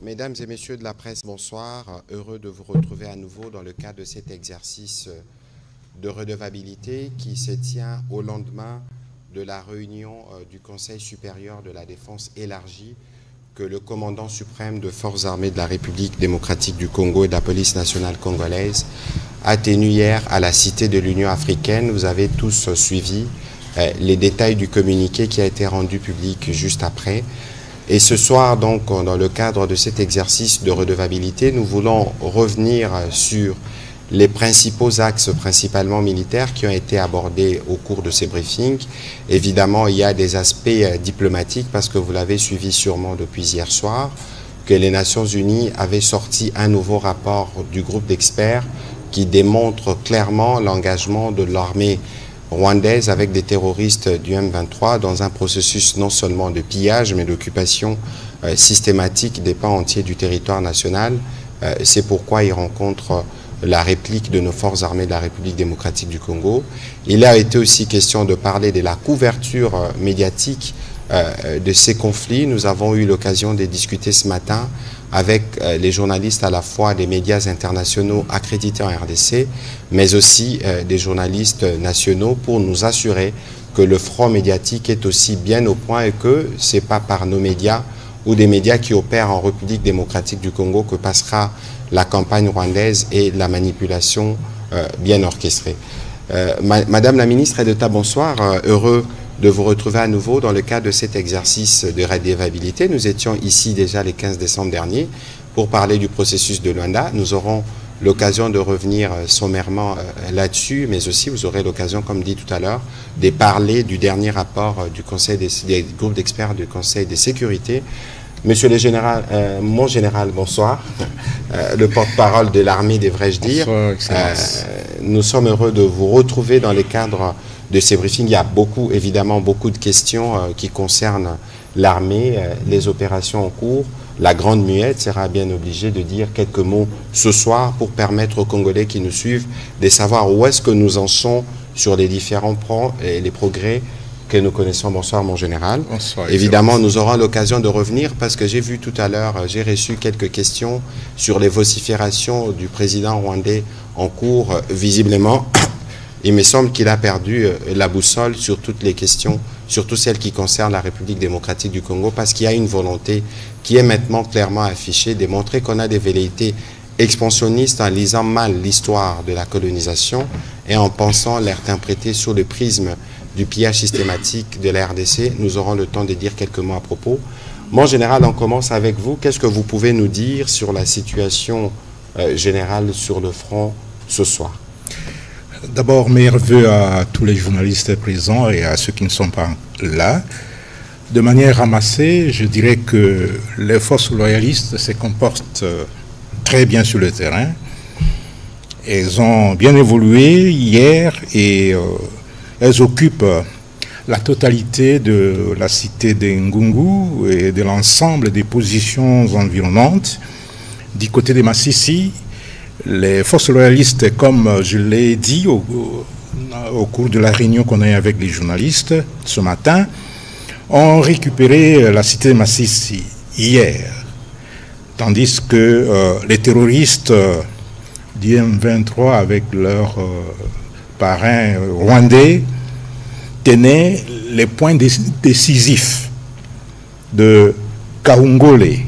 Mesdames et messieurs de la presse, bonsoir. Heureux de vous retrouver à nouveau dans le cadre de cet exercice de redevabilité qui se tient au lendemain de la réunion du Conseil supérieur de la défense élargie que le commandant suprême de Forces armées de la République démocratique du Congo et de la police nationale congolaise a tenu hier à la Cité de l'Union africaine. Vous avez tous suivi les détails du communiqué qui a été rendu public juste après. Et ce soir, donc, dans le cadre de cet exercice de redevabilité, nous voulons revenir sur les principaux axes, principalement militaires, qui ont été abordés au cours de ces briefings. Évidemment, il y a des aspects diplomatiques, parce que vous l'avez suivi sûrement depuis hier soir, que les Nations Unies avaient sorti un nouveau rapport du groupe d'experts qui démontre clairement l'engagement de l'armée rwandaise avec des terroristes du M23 dans un processus non seulement de pillage, mais d'occupation systématique des pans entiers du territoire national. C'est pourquoi il rencontre la réplique de nos forces armées de la République démocratique du Congo. Il a été aussi question de parler de la couverture médiatique de ces conflits. Nous avons eu l'occasion de discuter ce matin avec les journalistes à la fois des médias internationaux accrédités en RDC, mais aussi des journalistes nationaux pour nous assurer que le front médiatique est aussi bien au point et que ce n'est pas par nos médias ou des médias qui opèrent en République démocratique du Congo que passera la campagne rwandaise et la manipulation bien orchestrée. Madame la ministre Edeta, bonsoir. Heureux de vous retrouver à nouveau dans le cadre de cet exercice de redevabilité. Nous étions ici déjà le 15 décembre dernier pour parler du processus de Luanda. Nous aurons l'occasion de revenir sommairement là-dessus, mais aussi vous aurez l'occasion, comme dit tout à l'heure, de parler du dernier rapport du Conseil des groupes d'experts du Conseil de sécurité. Monsieur le général, mon général, bonsoir. Le porte-parole de l'armée, devrais-je dire. Bonsoir, nous sommes heureux de vous retrouver dans le cadre de ces briefings. Il y a évidemment beaucoup de questions qui concernent l'armée, les opérations en cours. La Grande Muette sera bien obligée de dire quelques mots ce soir pour permettre aux Congolais qui nous suivent de savoir où est-ce que nous en sommes sur les différents points et les progrès que nous connaissons. Bonsoir, mon général. Bonsoir. Évidemment, nous aurons l'occasion de revenir parce que j'ai vu tout à l'heure, j'ai reçu quelques questions sur les vociférations du président rwandais en cours. Visiblement, il me semble qu'il a perdu la boussole sur toutes les questions, surtout celles qui concernent la République démocratique du Congo, parce qu'il y a une volonté qui est maintenant clairement affichée de montrer qu'on a des velléités expansionnistes en lisant mal l'histoire de la colonisation et en pensant l'interpréter sous le prisme du pillage systématique de la RDC. Nous aurons le temps de dire quelques mots à propos. Mon général, on commence avec vous. Qu'est-ce que vous pouvez nous dire sur la situation générale sur le front ce soir? D'abord, mes vœux à tous les journalistes présents et à ceux qui ne sont pas là. De manière ramassée, je dirais que les forces loyalistes se comportent très bien sur le terrain. Elles ont bien évolué hier et elles occupent la totalité de la cité de Ngungu et de l'ensemble des positions environnantes. Du côté de Massissi, les forces loyalistes, comme je l'ai dit au cours de la réunion qu'on a eue avec les journalistes ce matin, ont récupéré la cité de Massissi hier, tandis que les terroristes du M23 avec leurs parrains rwandais tenaient les points décisifs de Kaungole,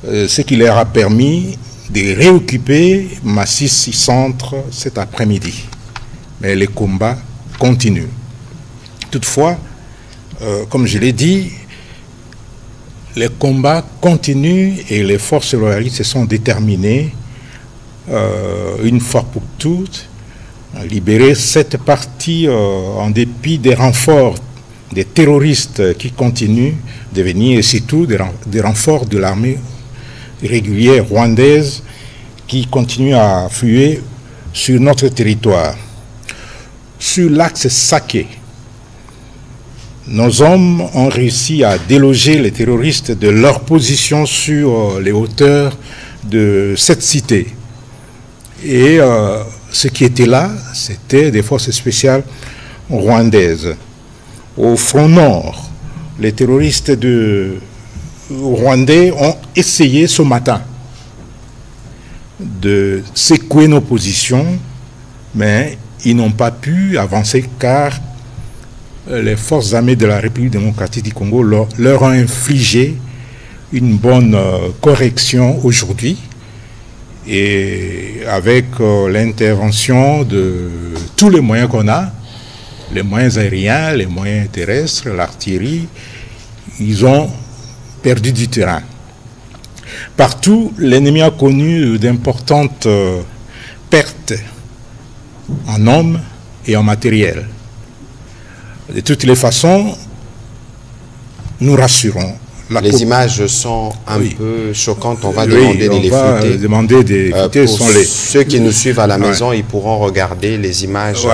ce qui leur a permis de réoccuper Massissi Centre cet après-midi. Mais les combats continuent. Toutefois, comme je l'ai dit, les combats continuent et les forces loyalistes se sont déterminées, une fois pour toutes, à libérer cette partie en dépit des renforts des terroristes qui continuent de venir et surtout des renforts de l'armée régulière rwandaise qui continue à affluer sur notre territoire. Sur l'axe Saké, nos hommes ont réussi à déloger les terroristes de leur position sur les hauteurs de cette cité. Et ce qui était là, c'était des forces spéciales rwandaises. Au front nord, les terroristes de Rwandais ont essayé ce matin de secouer nos positions, mais ils n'ont pas pu avancer car les forces armées de la République démocratique du Congo leur ont infligé une bonne correction aujourd'hui, et avec l'intervention de tous les moyens qu'on a, les moyens aériens, les moyens terrestres, l'artillerie, ils ont perdu du terrain. Partout, l'ennemi a connu d'importantes pertes en hommes et en matériel. De toutes les façons, nous rassurons. Les images sont un peu choquantes, on va demander de les fouter. Pour ceux qui nous suivent à la maison, ils pourront regarder les images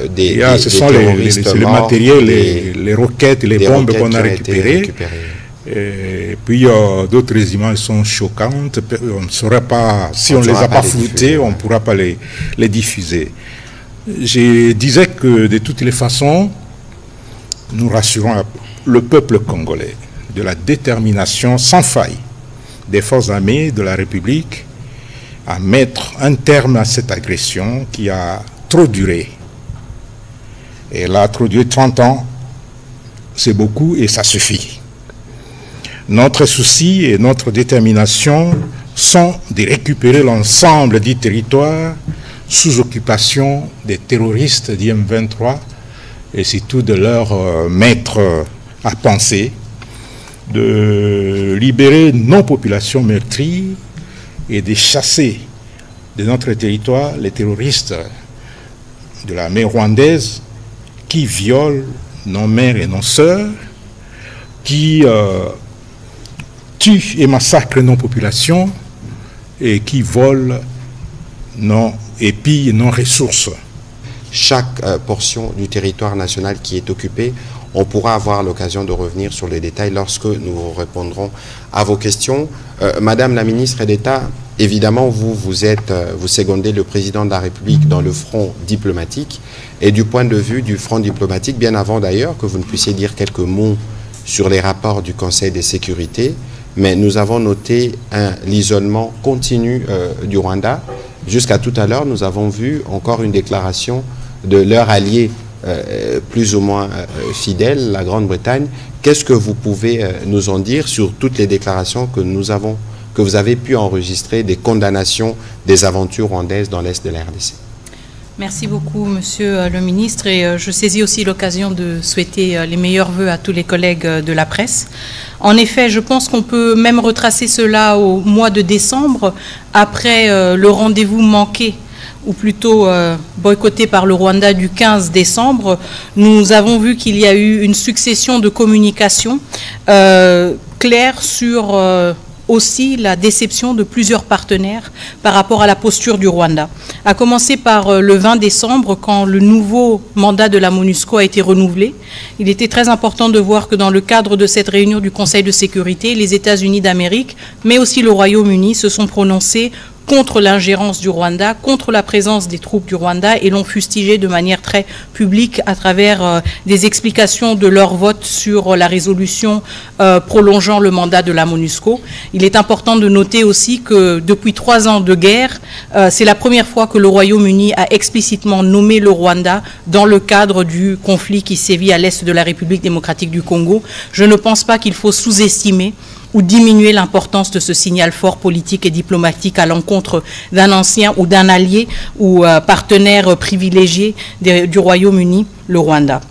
des terroristes le matériel, les roquettes, les bombes qu'on a récupérées. Et puis d'autres images sont choquantes. On ne saurait pas, si on ne les a pas floutées, on ne pourra pas les diffuser. Je disais que de toutes les façons, nous rassurons le peuple congolais de la détermination sans faille des forces armées de la République à mettre un terme à cette agression qui a trop duré. Et elle a trop duré 30 ans, c'est beaucoup et ça suffit. Notre souci et notre détermination sont de récupérer l'ensemble du territoire sous occupation des terroristes d'IM23 et surtout de leur mettre à penser, de libérer nos populations meurtries et de chasser de notre territoire les terroristes de l'armée rwandaise qui violent nos mères et nos sœurs, qui tuent et massacrent nos populations et qui volent et pillent nos ressources. Chaque portion du territoire national qui est occupée, on pourra avoir l'occasion de revenir sur les détails lorsque nous répondrons à vos questions. Madame la ministre d'État, évidemment, vous secondez le président de la République dans le front diplomatique. Et du point de vue du front diplomatique, bien avant d'ailleurs que vous ne puissiez dire quelques mots sur les rapports du Conseil de sécurité, mais nous avons noté l'isolement continu du Rwanda. Jusqu'à tout à l'heure, nous avons vu encore une déclaration de leur allié plus ou moins fidèle, la Grande-Bretagne. Qu'est-ce que vous pouvez nous en dire sur toutes les déclarations que vous avez pu enregistrer des condamnations des aventures rwandaises dans l'Est de la RDC? Merci beaucoup, Monsieur le ministre, et je saisis aussi l'occasion de souhaiter les meilleurs vœux à tous les collègues de la presse. En effet, je pense qu'on peut même retracer cela au mois de décembre, après le rendez-vous manqué, ou plutôt boycotté par le Rwanda du 15 décembre. Nous avons vu qu'il y a eu une succession de communications claires sur aussi la déception de plusieurs partenaires par rapport à la posture du Rwanda. À commencer par le 20 décembre, quand le nouveau mandat de la MONUSCO a été renouvelé. Il était très important de voir que dans le cadre de cette réunion du Conseil de sécurité, les États-Unis d'Amérique, mais aussi le Royaume-Uni, se sont prononcés contre l'ingérence du Rwanda, contre la présence des troupes du Rwanda, et l'ont fustigé de manière très publique à travers des explications de leur vote sur la résolution prolongeant le mandat de la MONUSCO. Il est important de noter aussi que depuis 3 ans de guerre, c'est la première fois que le Royaume-Uni a explicitement nommé le Rwanda dans le cadre du conflit qui sévit à l'est de la République démocratique du Congo. Je ne pense pas qu'il faut sous-estimer ou diminuer l'importance de ce signal fort politique et diplomatique à l'encontre d'un ancien ou d'un allié ou partenaire privilégié du Royaume-Uni, le Rwanda.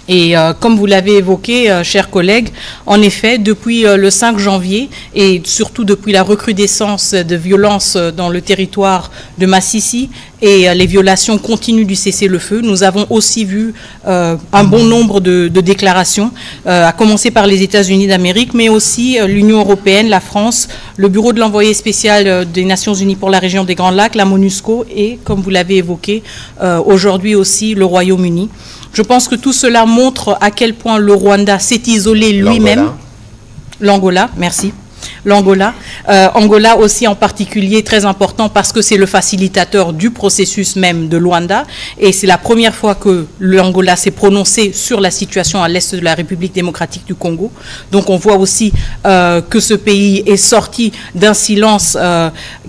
Et comme vous l'avez évoqué, chers collègues, en effet, depuis le 5 janvier et surtout depuis la recrudescence de violences dans le territoire de Massissi et les violations continues du cessez-le-feu, nous avons aussi vu un bon nombre de déclarations, à commencer par les États-Unis d'Amérique, mais aussi l'Union européenne, la France, le Bureau de l'envoyé spécial des Nations Unies pour la région des Grands Lacs, la MONUSCO et, comme vous l'avez évoqué, aujourd'hui aussi le Royaume-Uni. Je pense que tout cela montre à quel point le Rwanda s'est isolé lui-même. L'Angola, merci. l'Angola. Angola aussi en particulier très important parce que c'est le facilitateur du processus même de Luanda et c'est la première fois que l'Angola s'est prononcé sur la situation à l'est de la République démocratique du Congo. Donc on voit aussi que ce pays est sorti d'un silence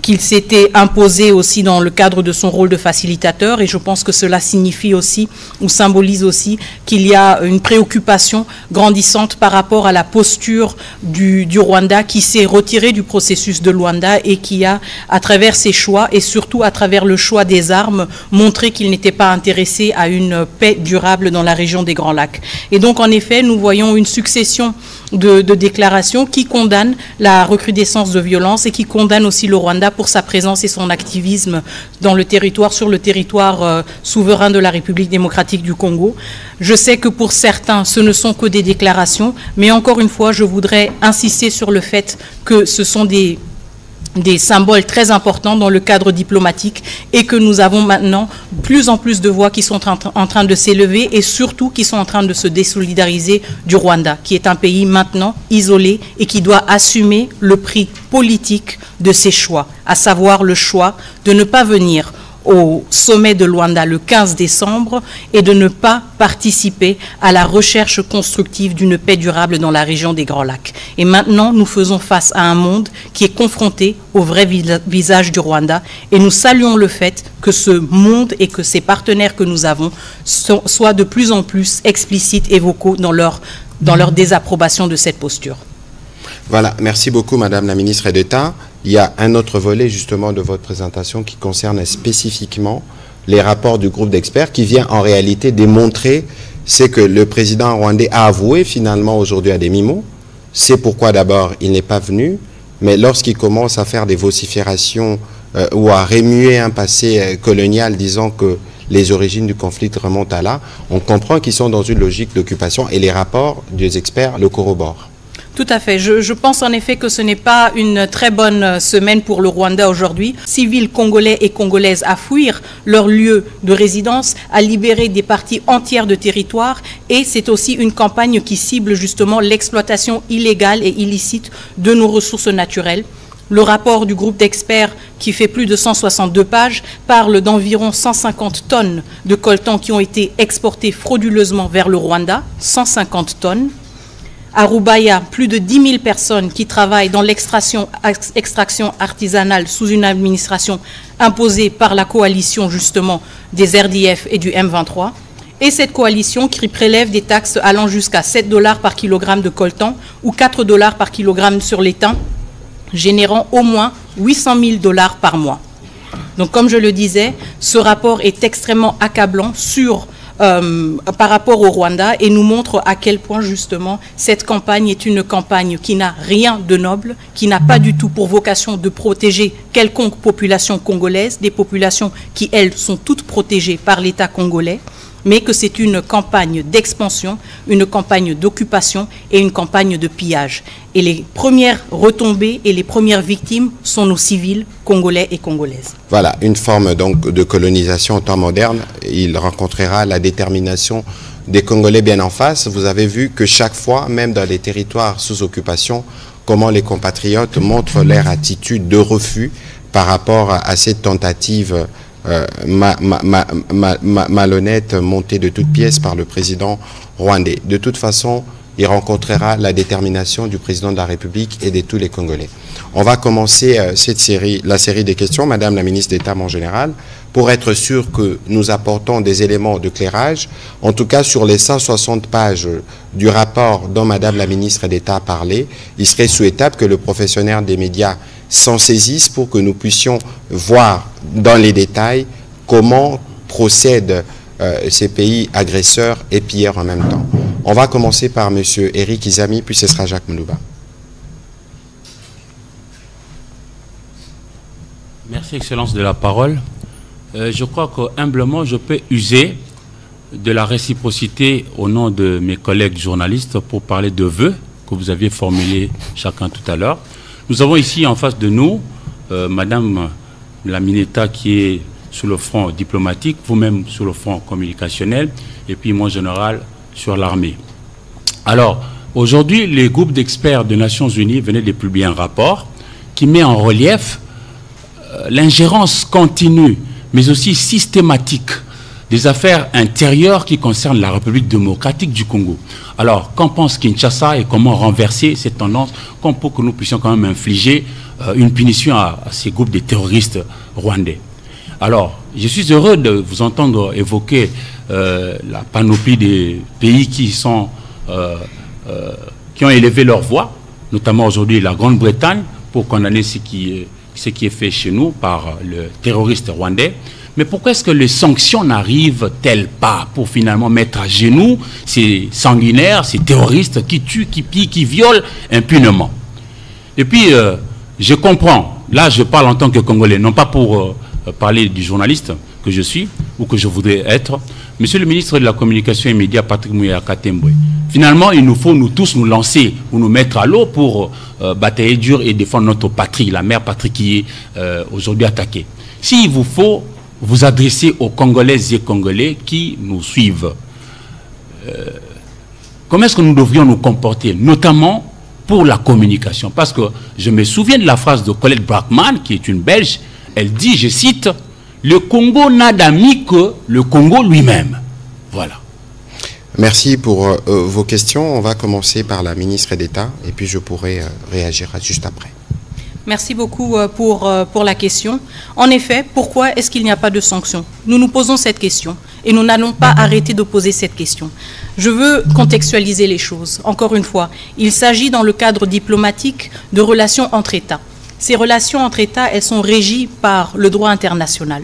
qu'il s'était imposé aussi dans le cadre de son rôle de facilitateur et je pense que cela signifie aussi ou symbolise aussi qu'il y a une préoccupation grandissante par rapport à la posture du Rwanda qui s'est retiré du processus de Luanda et qui a, à travers ses choix et surtout à travers le choix des armes, montré qu'il n'était pas intéressé à une paix durable dans la région des Grands Lacs. Et donc, en effet, nous voyons une succession de déclarations qui condamnent la recrudescence de violence et qui condamnent aussi le Rwanda pour sa présence et son activisme dans le territoire, sur le territoire souverain de la République démocratique du Congo. Je sais que pour certains, ce ne sont que des déclarations, mais encore une fois, je voudrais insister sur le fait que ce sont des symboles très importants dans le cadre diplomatique et que nous avons maintenant plus en plus de voix qui sont en train de s'élever et surtout qui sont en train de se désolidariser du Rwanda, qui est un pays maintenant isolé et qui doit assumer le prix politique de ses choix, à savoir le choix de ne pas venir au sommet de Luanda le 15 décembre et de ne pas participer à la recherche constructive d'une paix durable dans la région des Grands Lacs. Et maintenant, nous faisons face à un monde qui est confronté au vrai visage du Rwanda et nous saluons le fait que ce monde et que ces partenaires que nous avons soient de plus en plus explicites et vocaux dans leur désapprobation de cette posture. Voilà, merci beaucoup Madame la Ministre d'État. Il y a un autre volet justement de votre présentation qui concerne spécifiquement les rapports du groupe d'experts qui vient en réalité démontrer ce que le président rwandais a avoué finalement aujourd'hui à demi-mot. C'est pourquoi d'abord il n'est pas venu, mais lorsqu'il commence à faire des vociférations ou à remuer un passé colonial disant que les origines du conflit remontent à là, on comprend qu'ils sont dans une logique d'occupation et les rapports des experts le corroborent. Tout à fait. Je pense en effet que ce n'est pas une très bonne semaine pour le Rwanda aujourd'hui. Civils congolais et congolaises à fuir leur lieu de résidence, à libérer des parties entières de territoire et c'est aussi une campagne qui cible justement l'exploitation illégale et illicite de nos ressources naturelles. Le rapport du groupe d'experts qui fait plus de 162 pages parle d'environ 150 tonnes de coltan qui ont été exportées frauduleusement vers le Rwanda, 150 tonnes. À Rubaya, plus de 10 000 personnes qui travaillent dans l'extraction artisanale sous une administration imposée par la coalition justement des RDF et du M23. Et cette coalition qui prélève des taxes allant jusqu'à 7 $ par kilogramme de coltan ou 4 $ par kilogramme sur l'étain, générant au moins 800 000 $ par mois. Donc comme je le disais, ce rapport est extrêmement accablant par rapport au Rwanda et nous montre à quel point justement cette campagne est une campagne qui n'a rien de noble, qui n'a pas du tout pour vocation de protéger quelconque population congolaise, des populations qui elles sont toutes protégées par l'État congolais, mais que c'est une campagne d'expansion, une campagne d'occupation et une campagne de pillage. Et les premières retombées et les premières victimes sont nos civils congolais et congolaises. Voilà, une forme donc de colonisation en temps moderne. Il rencontrera la détermination des Congolais bien en face. Vous avez vu que chaque fois, même dans les territoires sous occupation, comment les compatriotes montrent leur attitude de refus par rapport à cette tentative malhonnête, montée de toutes pièces par le président rwandais. De toute façon, il rencontrera la détermination du président de la République et de tous les Congolais. On va commencer la série des questions, Madame la ministre d'État en général, pour être sûr que nous apportons des éléments d'éclairage. En tout cas, sur les 160 pages du rapport dont Madame la ministre d'État a parlé, il serait souhaitable que le professionnel des médias s'en saisisse pour que nous puissions voir dans les détails comment procèdent ces pays agresseurs et pilleurs en même temps. On va commencer par M. Eric Izami, puis ce sera Jacques Moulouba. Merci, Excellence, de la parole. Je crois que humblement, je peux user de la réciprocité au nom de mes collègues journalistes pour parler de vœux que vous aviez formulés chacun tout à l'heure. Nous avons ici en face de nous Madame la Mineta qui est sur le front diplomatique, vous-même sur le front communicationnel, et puis mon général sur l'armée. Alors, Aujourd'hui, les groupes d'experts des Nations Unies venaient de publier un rapport qui met en relief l'ingérence continue, mais aussi systématique des affaires intérieures qui concernent la République démocratique du Congo. Alors, qu'en pense Kinshasa et comment renverser cette tendance comme pour que nous puissions quand même infliger une punition à ces groupes de terroristes rwandais? Alors, je suis heureux de vous entendre évoquer la panoplie des pays qui ont élevé leur voix, notamment aujourd'hui la Grande-Bretagne, pour condamner ce qui est fait chez nous par le terroriste rwandais. Mais pourquoi est-ce que les sanctions n'arrivent-elles pas pour finalement mettre à genoux ces sanguinaires, ces terroristes qui tuent, qui pillent, qui violent impunément? Et puis, je comprends, là je parle en tant que Congolais, non pas pour parler du journaliste que je suis ou que je voudrais être. Monsieur le ministre de la Communication et Médias, Patrick Muyaya Katembwe, finalement, il nous faut nous tous nous lancer ou nous mettre à l'eau pour batailler dur et défendre notre patrie, la mère patrie qui est aujourd'hui attaquée. S'il vous faut vous adresser aux Congolaises et Congolais qui nous suivent, comment est-ce que nous devrions nous comporter, notamment pour la communication? Parce que je me souviens de la phrase de Colette Brackman, qui est une Belge. Elle dit, je cite, « Le Congo n'a d'amis que le Congo lui-même ». Voilà. Merci pour vos questions. On va commencer par la ministre d'État et puis je pourrai réagir juste après. Merci beaucoup pour la question. En effet, pourquoi est-ce qu'il n'y a pas de sanctions? Nous nous posons cette question et nous n'allons pas arrêter de poser cette question. Je veux contextualiser les choses. Encore une fois, il s'agit dans le cadre diplomatique de relations entre États. Ces relations entre États, elles sont régies par le droit international.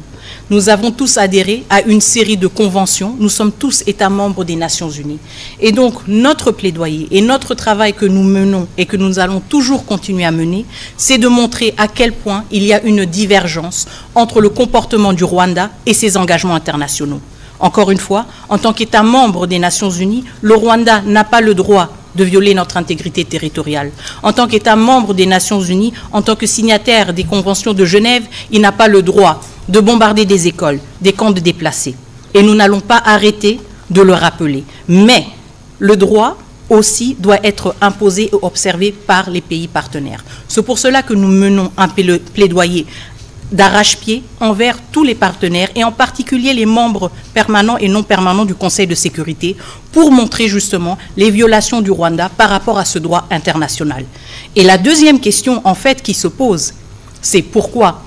Nous avons tous adhéré à une série de conventions. Nous sommes tous États membres des Nations Unies. Et donc, notre plaidoyer et notre travail que nous menons et que nous allons toujours continuer à mener, c'est de montrer à quel point il y a une divergence entre le comportement du Rwanda et ses engagements internationaux. Encore une fois, en tant qu'État membre des Nations Unies, le Rwanda n'a pas le droit de violer notre intégrité territoriale. En tant qu'État membre des Nations Unies, en tant que signataire des conventions de Genève, il n'a pas le droit de bombarder des écoles, des camps de déplacés. Et nous n'allons pas arrêter de le rappeler. Mais le droit aussi doit être imposé et observé par les pays partenaires. C'est pour cela que nous menons un plaidoyer d'arrache-pied envers tous les partenaires et en particulier les membres permanents et non permanents du Conseil de sécurité pour montrer justement les violations du Rwanda par rapport à ce droit international. Et la deuxième question en fait qui se pose, c'est pourquoi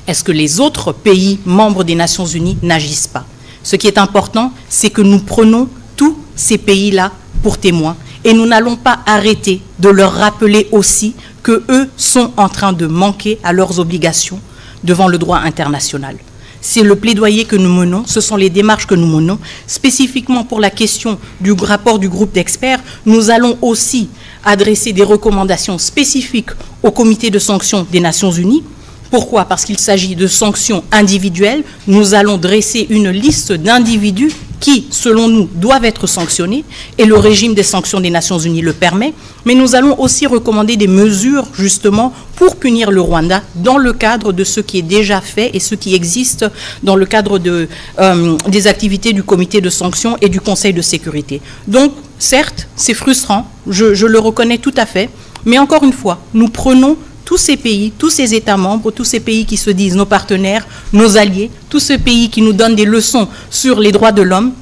est-ce que les autres pays membres des Nations Unies n'agissent pas? Ce qui est important, c'est que nous prenons tous ces pays-là pour témoins et nous n'allons pas arrêter de leur rappeler aussi qu'eux sont en train de manquer à leurs obligations devant le droit international. C'est le plaidoyer que nous menons, ce sont les démarches que nous menons. Spécifiquement pour la question du rapport du groupe d'experts, nous allons aussi adresser des recommandations spécifiques au comité de sanctions des Nations Unies. Pourquoi? Parce qu'il s'agit de sanctions individuelles. Nous allons dresser une liste d'individus qui, selon nous, doivent être sanctionnés, et le régime des sanctions des Nations Unies le permet, mais nous allons aussi recommander des mesures, justement, pour punir le Rwanda dans le cadre de ce qui est déjà fait et ce qui existe dans le cadre des activités du comité de sanctions et du Conseil de sécurité. Donc, certes, c'est frustrant, je le reconnais tout à fait, mais encore une fois, nous prenons tous ces pays, tous ces États membres, tous ces pays qui se disent nos partenaires, nos alliés, tous ces pays qui nous donnent des leçons sur les droits de l'homme,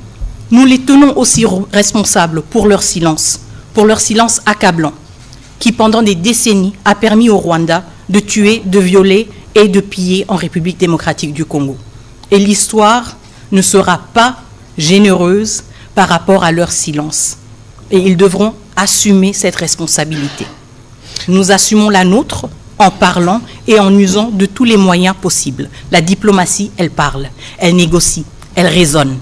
nous les tenons aussi responsables pour leur silence accablant, qui pendant des décennies a permis au Rwanda de tuer, de violer et de piller en République démocratique du Congo. Et l'histoire ne sera pas généreuse par rapport à leur silence. Et ils devront assumer cette responsabilité. Nous assumons la nôtre en parlant et en usant de tous les moyens possibles. La diplomatie, elle parle, elle négocie, elle raisonne.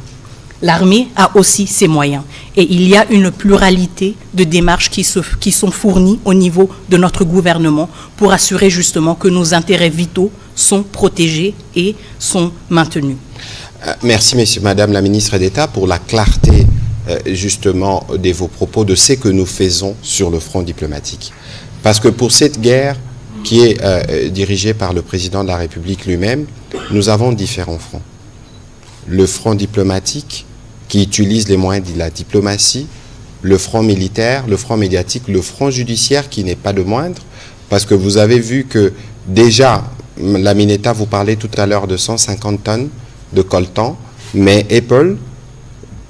L'armée a aussi ses moyens. Et il y a une pluralité de démarches qui sont fournies au niveau de notre gouvernement pour assurer justement que nos intérêts vitaux sont protégés et sont maintenus. Merci, Madame la ministre d'État, pour la clarté justement de vos propos, de ce que nous faisons sur le front diplomatique. Parce que pour cette guerre qui est dirigée par le président de la République lui-même, nous avons différents fronts. Le front diplomatique qui utilise les moyens de la diplomatie le front militaire, le front médiatique, le front judiciaire qui n'est pas de moindre, parce que vous avez vu que déjà, la Mineta vous parlait tout à l'heure de 150 tonnes de coltan, mais Apple,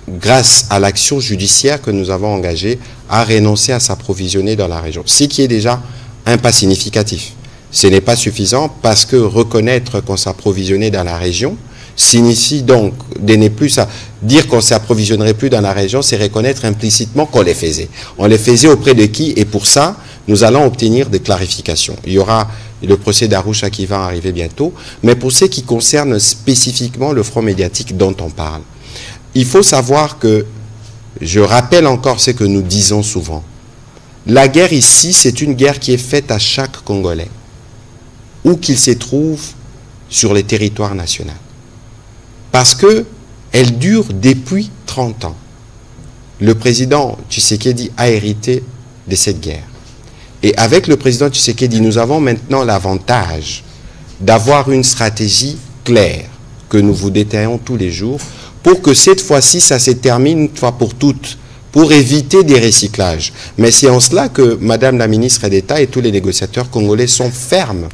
grâce à l'action judiciaire que nous avons engagée, a renoncé à s'approvisionner dans la région. Ce qui est déjà un pas significatif. Ce n'est pas suffisant parce que reconnaître qu'on s'approvisionnait dans la région signifie donc de ne plus à dire qu'on ne s'approvisionnerait plus dans la région, c'est reconnaître implicitement qu'on les faisait. On les faisait auprès de qui? Et pour ça, nous allons obtenir des clarifications. Il y aura le procès d'Arusha qui va arriver bientôt, mais pour ce qui concerne spécifiquement le front médiatique dont on parle, il faut savoir que, je rappelle encore ce que nous disons souvent, la guerre ici, c'est une guerre qui est faite à chaque Congolais, où qu'il se trouve sur les territoires nationaux. Parce qu'elle dure depuis 30 ans. Le président Tshisekedi a hérité de cette guerre. Et avec le président Tshisekedi, nous avons maintenant l'avantage d'avoir une stratégie claire que nous vous détaillons tous les jours pour que cette fois-ci, ça se termine une fois pour toutes, pour éviter des recyclages. Mais c'est en cela que Madame la ministre d'État et tous les négociateurs congolais sont fermes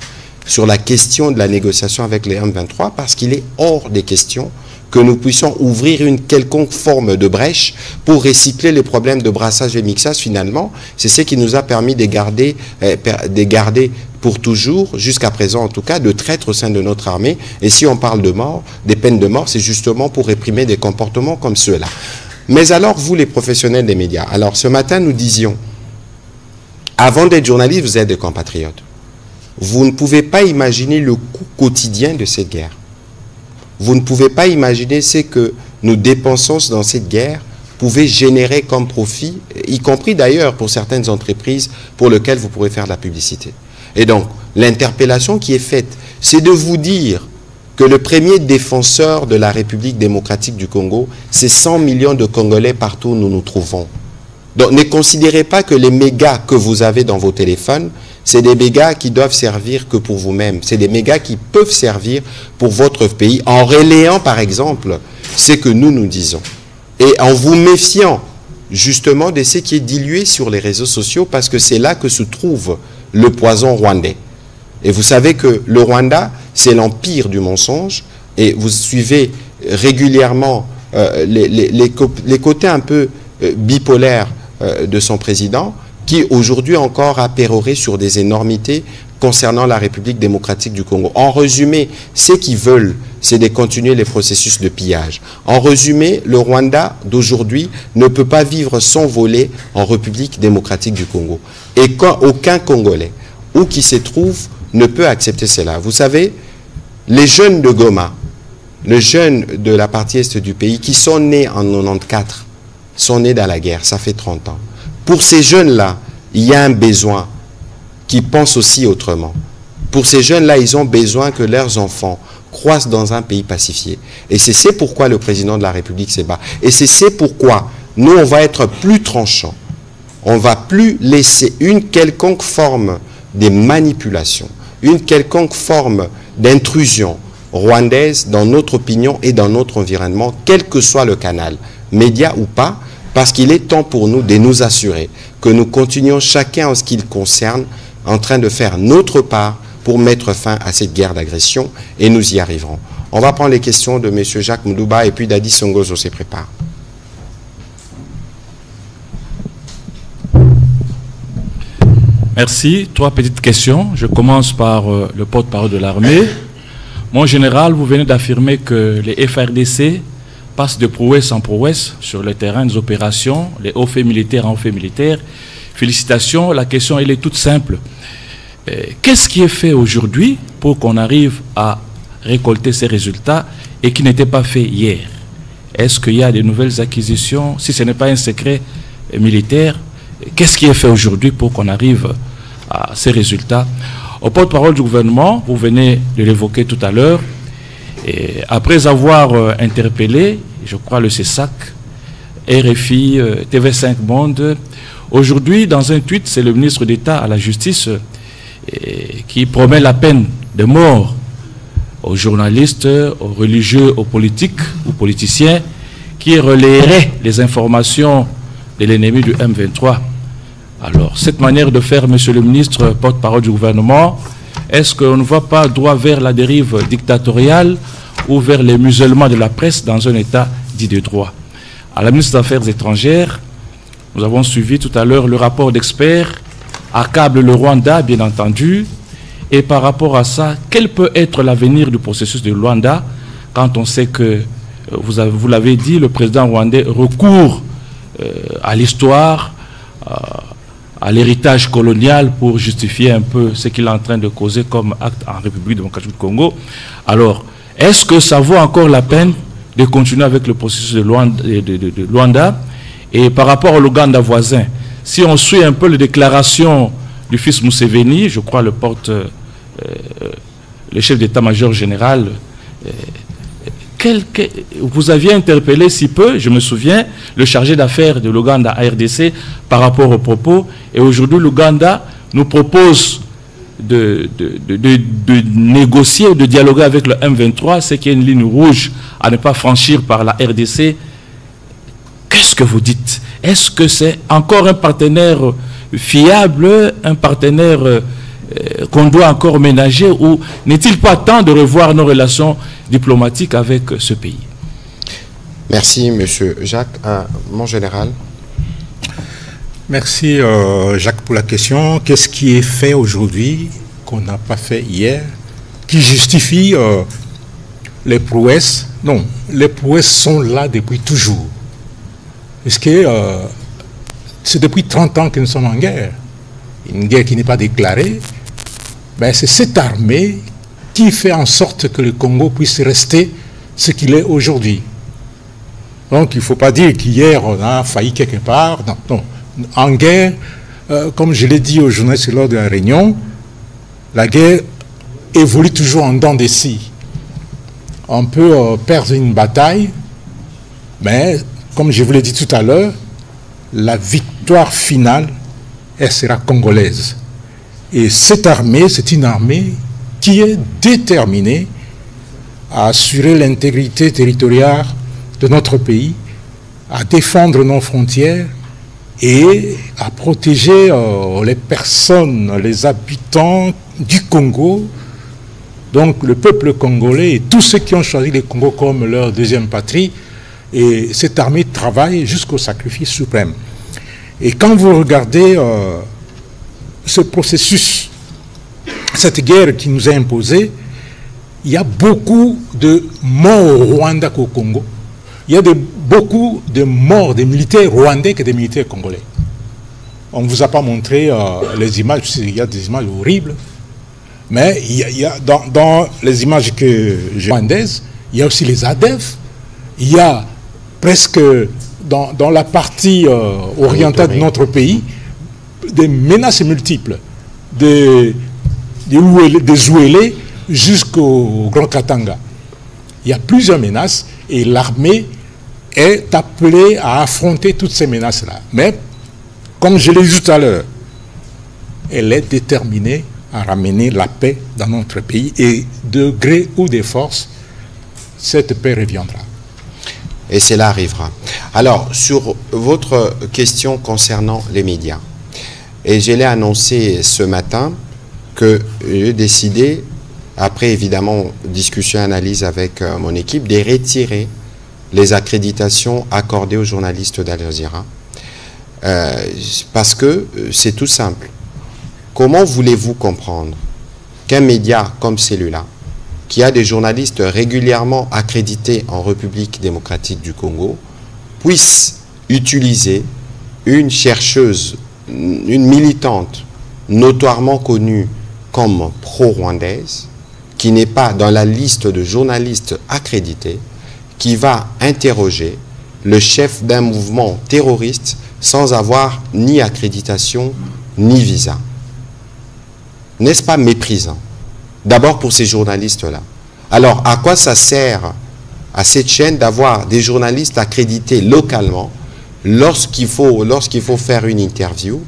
sur la question de la négociation avec les M23 parce qu'il est hors des questions que nous puissions ouvrir une quelconque forme de brèche pour recycler les problèmes de brassage et mixage finalement. C'est ce qui nous a permis de garder pour toujours, jusqu'à présent en tout cas, de traîtres au sein de notre armée. Et si on parle de mort, des peines de mort, c'est justement pour réprimer des comportements comme ceux-là. Mais alors, vous les professionnels des médias, alors ce matin nous disions, avant d'être journaliste, vous êtes des compatriotes. Vous ne pouvez pas imaginer le coût quotidien de cette guerre. Vous ne pouvez pas imaginer ce que nous dépensons dans cette guerre pouvait générer comme profit, y compris d'ailleurs pour certaines entreprises pour lesquelles vous pourrez faire de la publicité. Et donc, l'interpellation qui est faite, c'est de vous dire que le premier défenseur de la République démocratique du Congo, c'est 100 millions de Congolais partout où nous nous trouvons. Donc, ne considérez pas que les mégas que vous avez dans vos téléphones, c'est des mégas qui doivent servir que pour vous-même. C'est des mégas qui peuvent servir pour votre pays en relayant, par exemple, ce que nous disons. Et en vous méfiant, justement, de ce qui est dilué sur les réseaux sociaux, parce que c'est là que se trouve le poison rwandais. Et vous savez que le Rwanda, c'est l'empire du mensonge, et vous suivez régulièrement les côtés un peu bipolaires de son président, qui aujourd'hui encore a péroré sur des énormités concernant la République démocratique du Congo. En résumé, ce qu'ils veulent, c'est de continuer les processus de pillage. En résumé, le Rwanda d'aujourd'hui ne peut pas vivre sans voler en République démocratique du Congo. Et aucun Congolais, où qu'il se trouve, ne peut accepter cela. Vous savez, les jeunes de Goma, les jeunes de la partie est du pays, qui sont nés en 94, sont nés dans la guerre, ça fait 30 ans. Pour ces jeunes-là, il y a un besoin qui pense aussi autrement. Pour ces jeunes-là, ils ont besoin que leurs enfants croissent dans un pays pacifié. Et c'est pourquoi le président de la République se bat. Et c'est pourquoi nous, on va être plus tranchants. On ne va plus laisser une quelconque forme de manipulation, une quelconque forme d'intrusion rwandaise dans notre opinion et dans notre environnement, quel que soit le canal, média ou pas, parce qu'il est temps pour nous de nous assurer que nous continuons chacun en ce qui le concerne en train de faire notre part pour mettre fin à cette guerre d'agression et nous y arriverons. On va prendre les questions de M. Jacques Moudouba et puis Dadi Songozo se prépare. Merci. 3 petites questions. Je commence par le porte-parole de l'armée. Mon général, vous venez d'affirmer que les FRDC passent de prouesse en prouesse sur le terrain des opérations, les hauts faits militaires en hauts faits militaires. Félicitations. La question, elle est toute simple. Qu'est-ce qui est fait aujourd'hui pour qu'on arrive à récolter ces résultats et qui n'était pas fait hier? Est-ce qu'il y a des nouvelles acquisitions? Si ce n'est pas un secret militaire, qu'est-ce qui est fait aujourd'hui pour qu'on arrive à ces résultats? Au porte-parole du gouvernement, vous venez de l'évoquer tout à l'heure, et après avoir interpellé, je crois, le CESAC, RFI, TV5 Monde, aujourd'hui, dans un tweet, c'est le ministre d'État à la Justice qui promet la peine de mort aux journalistes, aux religieux, aux politiques ou politiciens qui relayeraient les informations de l'ennemi du M23. Alors, cette manière de faire, monsieur le ministre, porte-parole du gouvernement, est-ce qu'on ne va pas droit vers la dérive dictatoriale ou vers les musellements de la presse dans un État dit de droit? À la ministre des Affaires étrangères, nous avons suivi tout à l'heure le rapport d'experts, accable le Rwanda, bien entendu, et par rapport à ça, quel peut être l'avenir du processus de Luanda quand on sait que, vous l'avez dit, le président rwandais recourt à l'histoire, à l'héritage colonial pour justifier un peu ce qu'il est en train de causer comme acte en République démocratique du Congo. Alors, est-ce que ça vaut encore la peine de continuer avec le processus de Luanda? Et par rapport à l'Ouganda voisin, si on suit un peu les déclarations du fils Museveni, je crois le chef d'état-major général, vous aviez interpellé si peu, je me souviens, le chargé d'affaires de l'Ouganda à RDC par rapport aux propos. Et aujourd'hui, l'Ouganda nous propose de négocier ou de dialoguer avec le M23, c'est qu'il y a une ligne rouge à ne pas franchir par la RDC. Qu'est-ce que vous dites? Est-ce que c'est encore un partenaire fiable, un partenaire qu'on doit encore ménager, ou n'est-il pas temps de revoir nos relations diplomatiques avec ce pays? Merci, monsieur Jacques. Mon général. Merci, Jacques, pour la question. Qu'est-ce qui est fait aujourd'hui qu'on n'a pas fait hier, qui justifie les prouesses? Non, les prouesses sont là depuis toujours. Est-ce que c'est depuis 30 ans que nous sommes en guerre? Une guerre qui n'est pas déclarée. Ben, c'est cette armée qui fait en sorte que le Congo puisse rester ce qu'il est aujourd'hui. Donc il ne faut pas dire qu'hier on a failli quelque part. Non, non. En guerre, comme je l'ai dit aux journalistes lors de la réunion, la guerre évolue toujours en dents de scie. On peut perdre une bataille, mais comme je vous l'ai dit tout à l'heure, la victoire finale, elle sera congolaise. Et cette armée, c'est une armée qui est déterminée à assurer l'intégrité territoriale de notre pays, à défendre nos frontières et à protéger les personnes, les habitants du Congo, donc le peuple congolais et tous ceux qui ont choisi le Congo comme leur deuxième patrie. Et cette armée travaille jusqu'au sacrifice suprême. Et quand vous regardez ce processus, cette guerre qui nous est imposée, il y a beaucoup de morts au Rwanda qu'au Congo. Il y a beaucoup de morts des militaires rwandais que des militaires congolais. On ne vous a pas montré les images, il y a des images horribles, mais il y a dans les images rwandaises, il y a aussi les ADF, il y a presque dans la partie orientale de notre pays, des menaces multiples, des Zouélés jusqu'au Grand Katanga. Il y a plusieurs menaces et l'armée est appelée à affronter toutes ces menaces-là. Mais, comme je l'ai dit tout à l'heure, elle est déterminée à ramener la paix dans notre pays et de gré ou de force, cette paix reviendra. Et cela arrivera. Alors, sur votre question concernant les médias, et je l'ai annoncé ce matin que j'ai décidé, après évidemment discussion et analyse avec mon équipe, de retirer les accréditations accordées aux journalistes d'Al Jazeera. Parce que c'est tout simple. Comment voulez-vous comprendre qu'un média comme celui-là, qui a des journalistes régulièrement accrédités en République démocratique du Congo, puisse utiliser une chercheuse, une militante notoirement connue comme pro-rwandaise, qui n'est pas dans la liste de journalistes accrédités, qui va interroger le chef d'un mouvement terroriste sans avoir ni accréditation ni visa. N'est-ce pas méprisant? D'abord pour ces journalistes-là. Alors, à quoi ça sert à cette chaîne d'avoir des journalistes accrédités localement lorsqu'il faut faire une interview,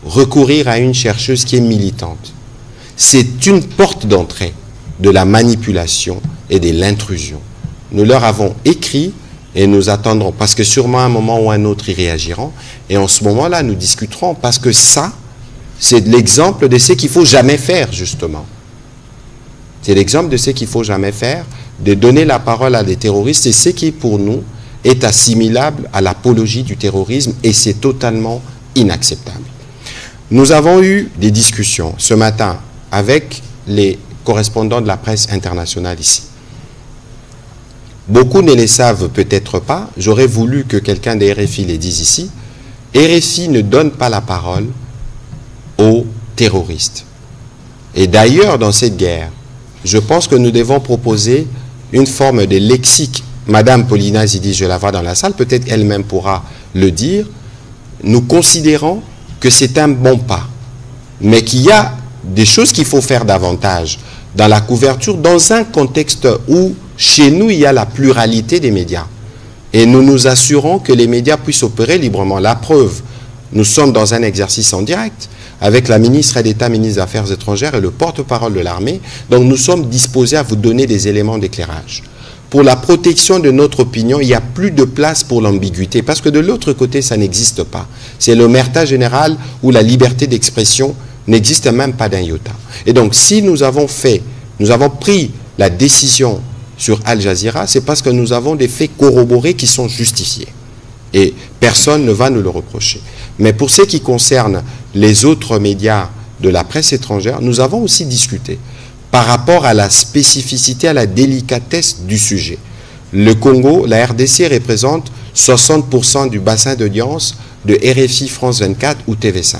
recourir à une chercheuse qui est militante? C'est une porte d'entrée de la manipulation et de l'intrusion. Nous leur avons écrit Et nous attendrons, parce que sûrement à un moment ou à un autre, ils réagiront. Et en ce moment-là, nous discuterons, parce que ça, c'est l'exemple de ce qu'il ne faut jamais faire, justement. C'est l'exemple de ce qu'il ne faut jamais faire, de donner la parole à des terroristes, et ce qui, pour nous, est assimilable à l'apologie du terrorisme, et c'est totalement inacceptable. Nous avons eu des discussions ce matin avec les correspondants de la presse internationale ici. Beaucoup ne les savent peut-être pas. J'aurais voulu que quelqu'un de RFI les dise ici. RFI ne donne pas la parole aux terroristes. Et d'ailleurs, dans cette guerre, je pense que nous devons proposer une forme de lexique. Madame Paulina Zidi, je la vois dans la salle, peut-être elle-même pourra le dire. Nous considérons que c'est un bon pas, mais qu'il y a des choses qu'il faut faire davantage dans la couverture, dans un contexte où, chez nous, il y a la pluralité des médias. Et nous nous assurons que les médias puissent opérer librement. La preuve, nous sommes dans un exercice en direct avec la ministre d'État, ministre des Affaires étrangères et le porte-parole de l'armée. Donc nous sommes disposés à vous donner des éléments d'éclairage. Pour la protection de notre opinion, il n'y a plus de place pour l'ambiguïté, parce que de l'autre côté, ça n'existe pas. C'est l'omerta générale où la liberté d'expression n'existe même pas d'un iota. Et donc, si nous avons pris la décision sur Al Jazeera, c'est parce que nous avons des faits corroborés qui sont justifiés. Et personne ne va nous le reprocher. Mais pour ce qui concerne les autres médias de la presse étrangère, nous avons aussi discuté par rapport à la spécificité, à la délicatesse du sujet. Le Congo, la RDC représente 60% du bassin d'audience de RFI, France 24 ou TV5.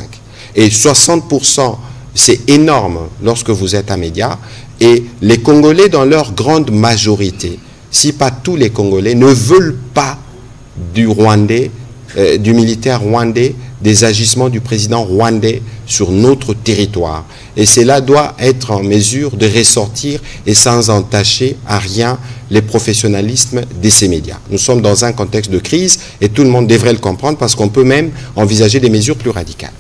Et 60%, c'est énorme lorsque vous êtes un média. Et les Congolais, dans leur grande majorité, si pas tous les Congolais, ne veulent pas du Rwandais, du militaire rwandais, des agissements du président rwandais sur notre territoire. Et cela doit être en mesure de ressortir et sans entacher à rien les professionnalismes de ces médias. Nous sommes dans un contexte de crise et tout le monde devrait le comprendre parce qu'on peut même envisager des mesures plus radicales.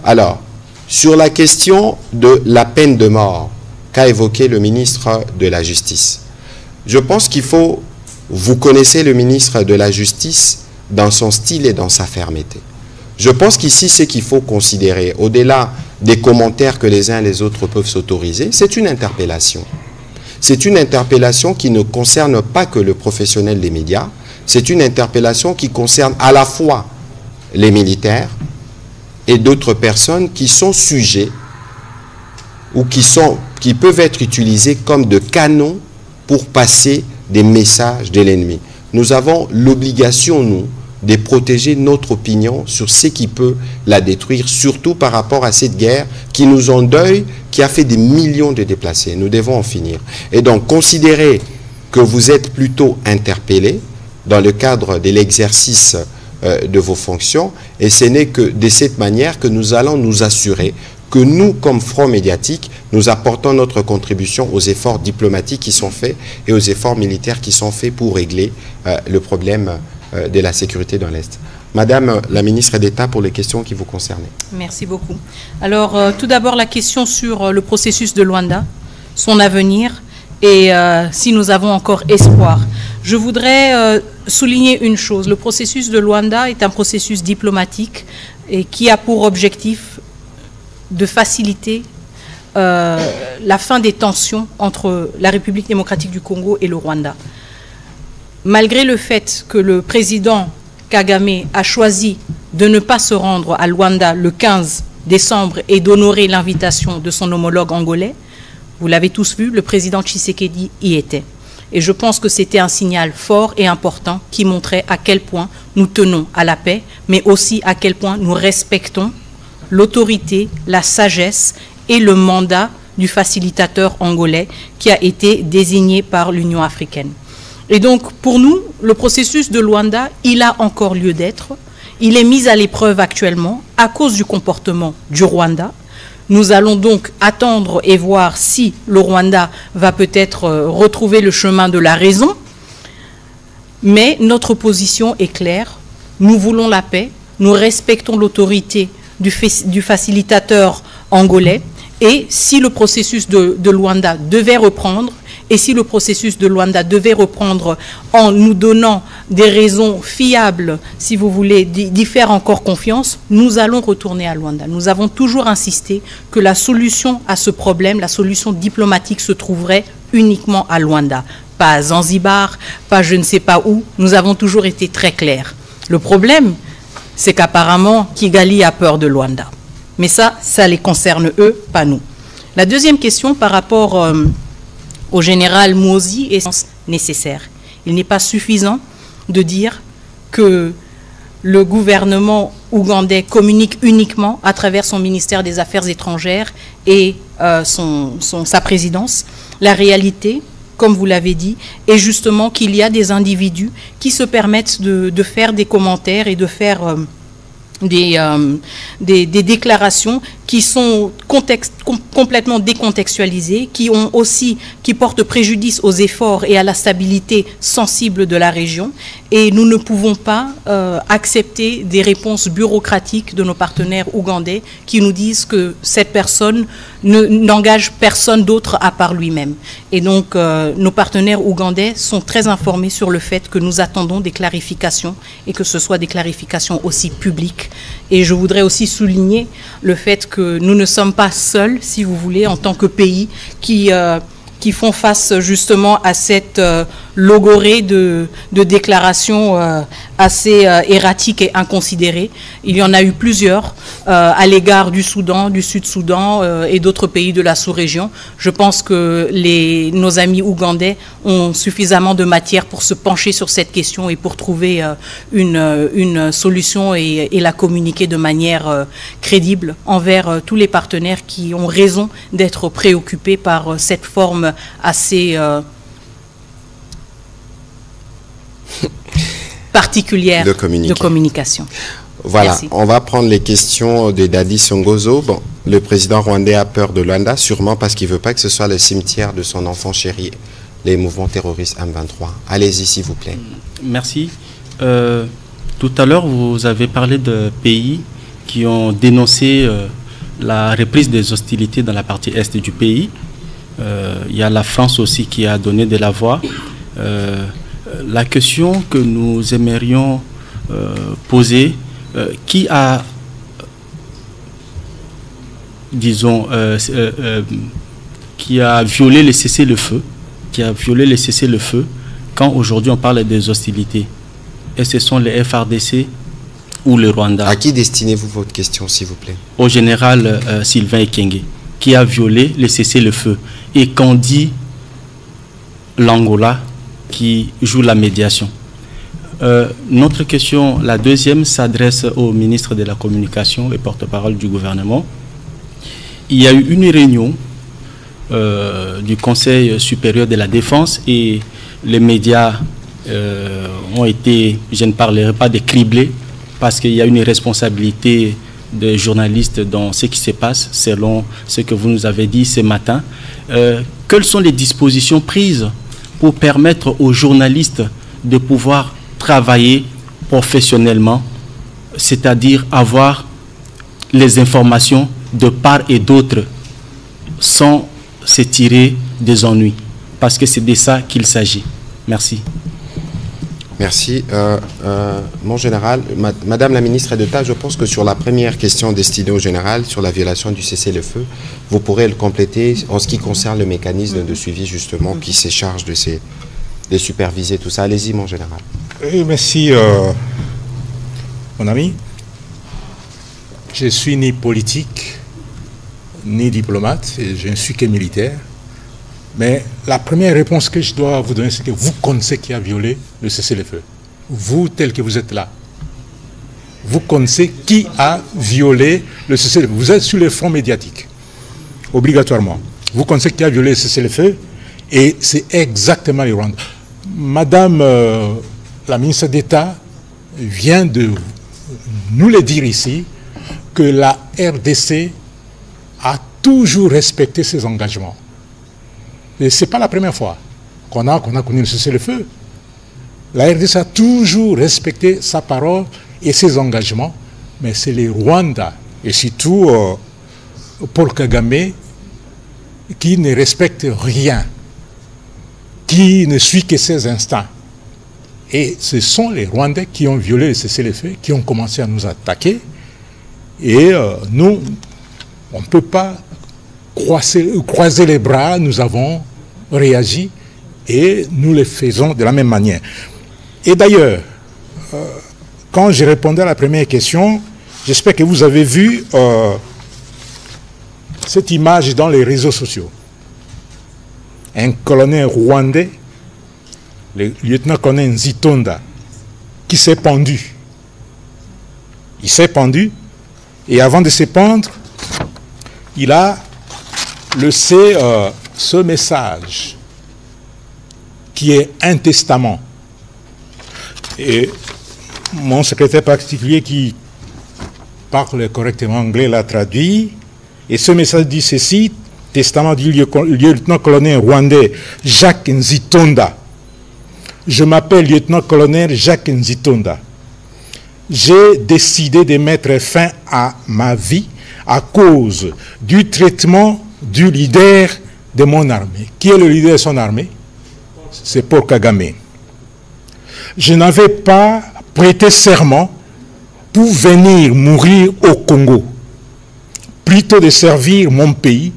Alors, sur la question de la peine de mort qu'a évoqué le ministre de la Justice, je pense qu'il faut... Vous connaissez le ministre de la Justice dans son style et dans sa fermeté. Je pense qu'ici, ce qu'il faut considérer, au-delà des commentaires que les uns et les autres peuvent s'autoriser, c'est une interpellation. C'est une interpellation qui ne concerne pas que le professionnel des médias, c'est une interpellation qui concerne à la fois les militaires et d'autres personnes qui sont sujets ou qui peuvent être utilisés comme de canons pour passer des messages de l'ennemi. Nous avons l'obligation, nous, de protéger notre opinion sur ce qui peut la détruire, surtout par rapport à cette guerre qui nous endeuille, qui a fait des millions de déplacés. Nous devons en finir. Et donc, considérez que vous êtes plutôt interpellé dans le cadre de l'exercice de vos fonctions, et ce n'est que de cette manière que nous allons nous assurer que nous, comme Front médiatique, nous apportons notre contribution aux efforts diplomatiques qui sont faits et aux efforts militaires qui sont faits pour régler le problème de la sécurité dans l'Est. Madame la ministre d'État, pour les questions qui vous concernent. Merci beaucoup. Alors, tout d'abord, la question sur le processus de Luanda, son avenir et si nous avons encore espoir. Je voudrais souligner une chose. Le processus de Luanda est un processus diplomatique et qui a pour objectif de faciliter la fin des tensions entre la République démocratique du Congo et le Rwanda. Malgré le fait que le président Kagame a choisi de ne pas se rendre à Luanda le 15 décembre et d'honorer l'invitation de son homologue angolais, vous l'avez tous vu, le président Tshisekedi y était. Et je pense que c'était un signal fort et important qui montrait à quel point nous tenons à la paix, mais aussi à quel point nous respectons l'autorité, la sagesse et le mandat du facilitateur angolais qui a été désigné par l'Union africaine. Et donc, pour nous, le processus de Luanda, il a encore lieu d'être. Il est mis à l'épreuve actuellement à cause du comportement du Rwanda. Nous allons donc attendre et voir si le Rwanda va peut-être retrouver le chemin de la raison. Mais notre position est claire. Nous voulons la paix. Nous respectons l'autorité du facilitateur angolais. Et si le processus de Luanda devait reprendre, Et si le processus de Luanda devait reprendre en nous donnant des raisons fiables, si vous voulez, d'y faire encore confiance, nous allons retourner à Luanda. Nous avons toujours insisté que la solution à ce problème, la solution diplomatique se trouverait uniquement à Luanda. Pas à Zanzibar, pas je ne sais pas où. Nous avons toujours été très clairs. Le problème, c'est qu'apparemment, Kigali a peur de Luanda. Mais ça les concerne eux, pas nous. La deuxième question par rapport au général Muhoozi est nécessaire. Il n'est pas suffisant de dire que le gouvernement ougandais communique uniquement à travers son ministère des Affaires étrangères et sa présidence. La réalité, comme vous l'avez dit, est justement qu'il y a des individus qui se permettent de faire des commentaires et de faire des déclarations qui sont complètement décontextualisées, qui portent préjudice aux efforts et à la stabilité sensible de la région. Et nous ne pouvons pas accepter des réponses bureaucratiques de nos partenaires ougandais qui nous disent que cette personne n'engage personne d'autre à part lui-même. Et donc, nos partenaires ougandais sont très informés sur le fait que nous attendons des clarifications et que ce soit des clarifications aussi publiques. Et je voudrais aussi souligner le fait que nous ne sommes pas seuls, si vous voulez, en tant que pays qui font face justement à cette logorée de déclarations assez erratiques et inconsidérées. Il y en a eu plusieurs à l'égard du Soudan, du Sud-Soudan et d'autres pays de la sous-région. Je pense que nos amis ougandais ont suffisamment de matière pour se pencher sur cette question et pour trouver une solution et la communiquer de manière crédible envers tous les partenaires qui ont raison d'être préoccupés par cette forme assez particulière de communication. Voilà, merci. On va prendre les questions de Dadi Songozo. Bon, le président rwandais a peur de Luanda, sûrement parce qu'il ne veut pas que ce soit le cimetière de son enfant chéri, les mouvements terroristes M23. Allez-y, s'il vous plaît. Merci. Tout à l'heure, vous avez parlé de pays qui ont dénoncé la reprise des hostilités dans la partie est du pays. Il y a la France aussi qui a donné de la voix. La question que nous aimerions poser, qui a, disons, qui a violé les cessez-le-feu, quand aujourd'hui on parle des hostilités? Et ce sont les FARDC ou le Rwanda? À qui destinez-vous votre question, s'il vous plaît? Au général Sylvain Ekenge, qui a violé les cessez-le-feu. Et qu'en dit l'Angola qui joue la médiation? Notre question, la deuxième, s'adresse au ministre de la Communication et porte-parole du gouvernement. Il y a eu une réunion du Conseil supérieur de la défense et les médias ont été, je ne parlerai pas de criblés, parce qu'il y a une responsabilité des journalistes dans ce qui se passe, selon ce que vous nous avez dit ce matin. Quelles sont les dispositions prises pour permettre aux journalistes de pouvoir travailler professionnellement, c'est-à-dire avoir les informations de part et d'autre sans se tirer des ennuis? Parce que c'est de ça qu'il s'agit. Merci. Merci. Mon général, Madame la ministre d'État, je pense que sur la première question destinée au général, sur la violation du cessez-le-feu, vous pourrez le compléter en ce qui concerne le mécanisme de suivi justement qui se charge de superviser tout ça. Allez-y, mon général. Oui, merci, mon ami. Je ne suis ni politique, ni diplomate, et je ne suis que militaire. Mais la première réponse que je dois vous donner, c'est que vous connaissez qui a violé le cessez-le-feu. Vous, tel que vous êtes là. Vous connaissez qui a violé le cessez-le-feu. Vous êtes sur le front médiatique, obligatoirement. Vous connaissez qui a violé le cessez-le-feu, et c'est exactement le Rwanda. Madame la ministre d'État vient de nous le dire ici, que la RDC a toujours respecté ses engagements. Et ce n'est pas la première fois qu'on a connu le cessez-le-feu. La RDC a toujours respecté sa parole et ses engagements, mais c'est les Rwandais, et surtout Paul Kagame, qui ne respectent rien. qui ne suit que ses instincts. Et ce sont les Rwandais qui ont violé le cessez-le-feu, qui ont commencé à nous attaquer. Et nous, on ne peut pas croiser les bras, nous avons réagi et nous le faisons de la même manière. Et d'ailleurs, quand j'ai répondu à la première question, j'espère que vous avez vu cette image dans les réseaux sociaux. Un colonel rwandais, le lieutenant-colonel Nzitonda, qui s'est pendu. Il s'est pendu et avant de se pendre, il a laissé ce message qui est un testament. Et mon secrétaire particulier qui parle correctement anglais l'a traduit. Et ce message dit ceci, testament du lieutenant-colonel rwandais Jacques Nzitonda. Je m'appelle lieutenant-colonel Jacques Nzitonda. J'ai décidé de mettre fin à ma vie à cause du traitement du leader de mon armée. Qui est le leader de son armée? C'est Paul Kagame. Je n'avais pas prêté serment pour venir mourir au Congo, plutôt de servir mon pays,